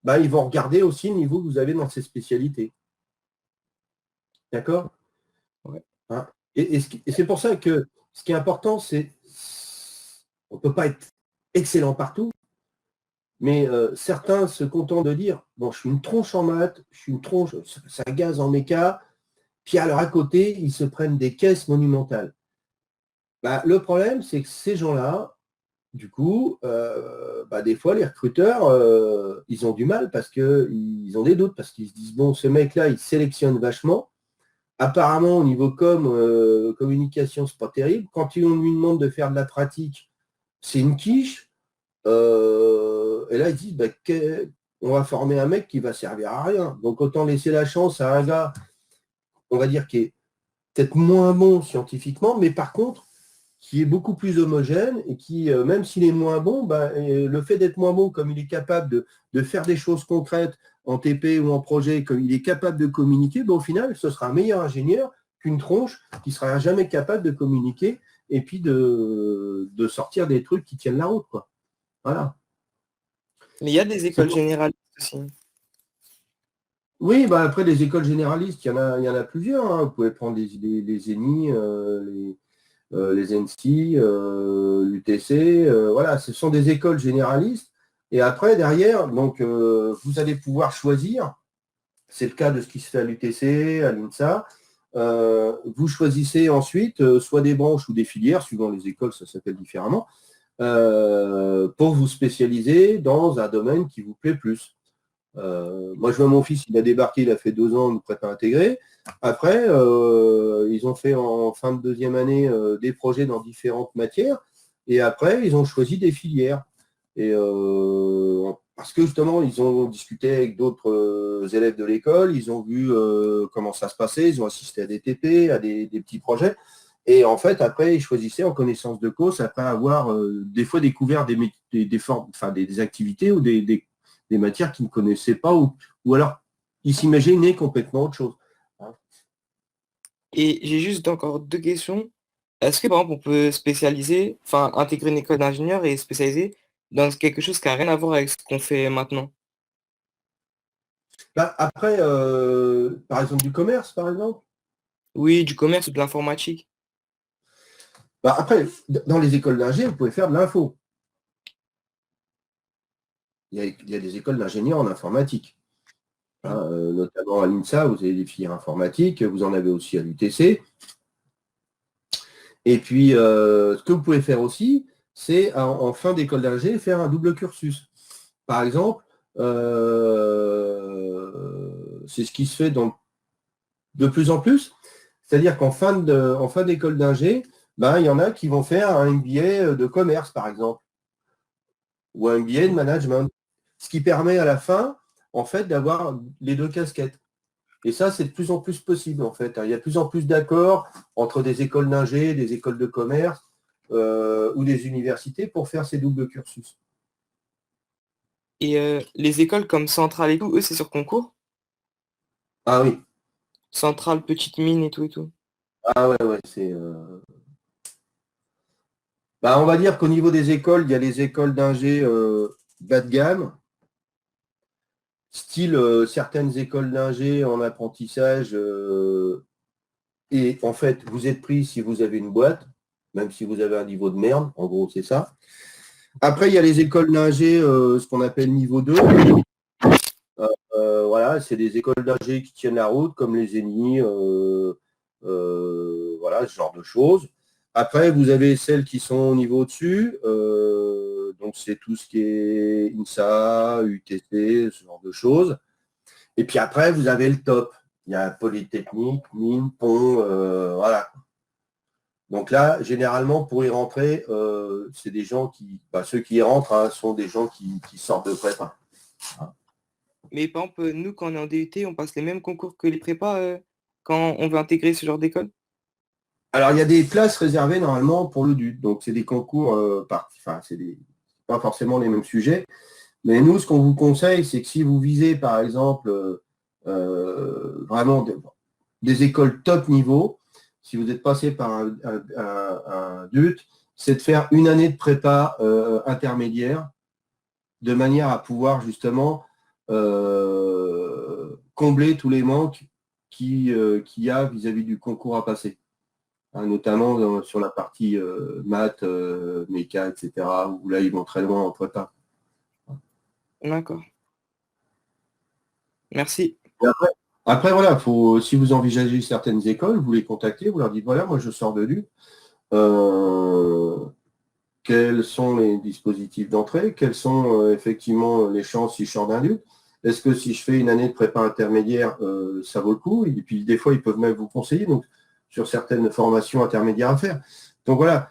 ils vont regarder aussi le niveau que vous avez dans ces spécialités. D'accord?
Ouais.
Hein? Et c'est pour ça que ce qui est important, c'est on ne peut pas être excellent partout, mais certains se contentent de dire, bon, je suis une tronche en maths, je suis une tronche, ça gaze en méca, puis alors à côté, ils se prennent des caisses monumentales. Le problème, c'est que ces gens-là, du coup, des fois, les recruteurs, ils ont du mal parce qu'ils ont des doutes, parce qu'ils se disent, bon, ce mec-là, il sélectionne vachement. Apparemment, au niveau communication, c'est pas terrible. Quand on lui demande de faire de la pratique, c'est une quiche. Et là, ils disent, on va former un mec qui va servir à rien. Donc, autant laisser la chance à un gars, on va dire, qui est peut-être moins bon scientifiquement, mais par contre, qui est beaucoup plus homogène et qui, même s'il est moins bon, le fait d'être moins bon, comme il est capable de faire des choses concrètes en TP ou en projet, comme il est capable de communiquer, au final, ce sera un meilleur ingénieur qu'une tronche qui ne sera jamais capable de communiquer et puis de sortir des trucs qui tiennent la route, quoi. Voilà.
Mais il y a des écoles généralistes aussi.
Oui, bah après les écoles généralistes, il y en a plusieurs, hein. Vous pouvez prendre les ENI, les ENSI, l'UTC, voilà, ce sont des écoles généralistes. Et après, derrière, donc, vous allez pouvoir choisir, c'est le cas de ce qui se fait à l'UTC, à l'INSA, vous choisissez ensuite soit des branches ou des filières, suivant les écoles, ça s'appelle différemment, pour vous spécialiser dans un domaine qui vous plaît plus. Moi, je vois mon fils, il a débarqué, il a fait 2 ans de prépa intégrée. Après, ils ont fait en fin de deuxième année des projets dans différentes matières. Et après, ils ont choisi des filières. Et parce que justement, ils ont discuté avec d'autres élèves de l'école, ils ont vu comment ça se passait, ils ont assisté à des TP, à des petits projets. Et en fait, après, ils choisissaient en connaissance de cause, après avoir des fois découvert des activités ou des matières qu'ils ne connaissaient pas, ou alors ils s'imaginaient complètement autre chose.
Et j'ai juste encore deux questions. Est-ce que par exemple on peut spécialiser, enfin intégrer une école d'ingénieur et spécialiser dans quelque chose qui n'a rien à voir avec ce qu'on fait maintenant?
Bah, après, par exemple, du commerce, par exemple.
Oui, du commerce ou de l'informatique.
Bah, après, dans les écoles d'ingé, vous pouvez faire de l'info. Il y a des écoles d'ingénieurs en informatique. Hein, notamment à l'INSA, vous avez des filières informatiques, vous en avez aussi à l'UTC. Et puis, ce que vous pouvez faire aussi, c'est en fin d'école d'ingé, faire un double cursus. Par exemple, c'est ce qui se fait de plus en plus. C'est-à-dire qu'en fin d'école d'ingé, ben, il y en a qui vont faire un MBA de commerce, par exemple, ou un MBA de management. Ce qui permet à la fin, en fait, d'avoir les deux casquettes. Et ça, c'est de plus en plus possible, en fait. Il y a de plus en plus d'accords entre des écoles d'ingé, des écoles de commerce ou des universités pour faire ces doubles cursus.
Et les écoles comme Centrale et tout, eux, c'est sur concours?
Ah oui.
Centrale, Petite Mine et tout et tout.
Ah ouais, ouais, bah, on va dire qu'au niveau des écoles, il y a les écoles d'ingé bas de gamme, style certaines écoles d'ingé en apprentissage. Et en fait, vous êtes pris si vous avez une boîte, même si vous avez un niveau de merde, en gros, c'est ça. Après, il y a les écoles d'ingé, ce qu'on appelle niveau 2. Voilà, c'est des écoles d'ingé qui tiennent la route, comme les ENI, voilà, ce genre de choses. Après, vous avez celles qui sont au niveau au-dessus, donc c'est tout ce qui est INSA, UTC, ce genre de choses. Et puis après, vous avez le top. Il y a Polytechnique, mine, pont, voilà. Donc là, généralement, pour y rentrer, c'est des gens ceux qui y rentrent, hein, sont des gens qui sortent de prépa.
Mais par exemple, nous, quand on est en DUT, on passe les mêmes concours que les prépas quand on veut intégrer ce genre d'école?
Alors, il y a des places réservées normalement pour le DUT. Donc, c'est des concours enfin, pas forcément les mêmes sujets. Mais nous, ce qu'on vous conseille, c'est que si vous visez, par exemple, vraiment des écoles top niveau, si vous êtes passé par un DUT, c'est de faire une année de prépa intermédiaire de manière à pouvoir justement combler tous les manques qu'il y a vis-à-vis du concours à passer. Hein, notamment sur la partie maths, méca, etc., où là, ils vont très loin en prépa.
D'accord. Merci.
Et après, voilà, si vous envisagez certaines écoles, vous les contactez, vous leur dites, voilà, moi je sors de l'U, quels sont les dispositifs d'entrée, quelles sont effectivement les chances si je sors d'un LUT, est-ce que si je fais une année de prépa intermédiaire, ça vaut le coup, et puis des fois, ils peuvent même vous conseiller donc, sur certaines formations intermédiaires à faire. Donc voilà,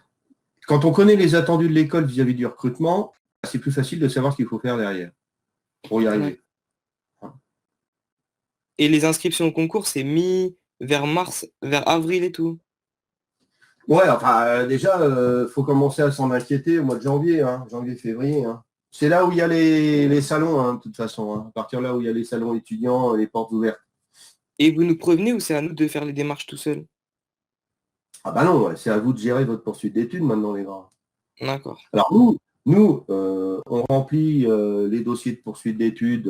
quand on connaît les attendus de l'école vis-à-vis du recrutement, c'est plus facile de savoir ce qu'il faut faire derrière pour y arriver.
Et les inscriptions au concours, c'est vers mars, vers avril et tout.
Ouais, enfin, déjà, faut commencer à s'en inquiéter au mois de janvier, hein, janvier-février. Hein. C'est là où il y a les salons, hein, de toute façon. Hein. À partir de là où il y a les salons étudiants, les portes ouvertes.
Et vous nous prévenez ou c'est à nous de faire les démarches tout seul?
Ah bah non, ouais, c'est à vous de gérer votre poursuite d'études maintenant, les gars.
D'accord.
Alors nous, on remplit les dossiers de poursuite d'études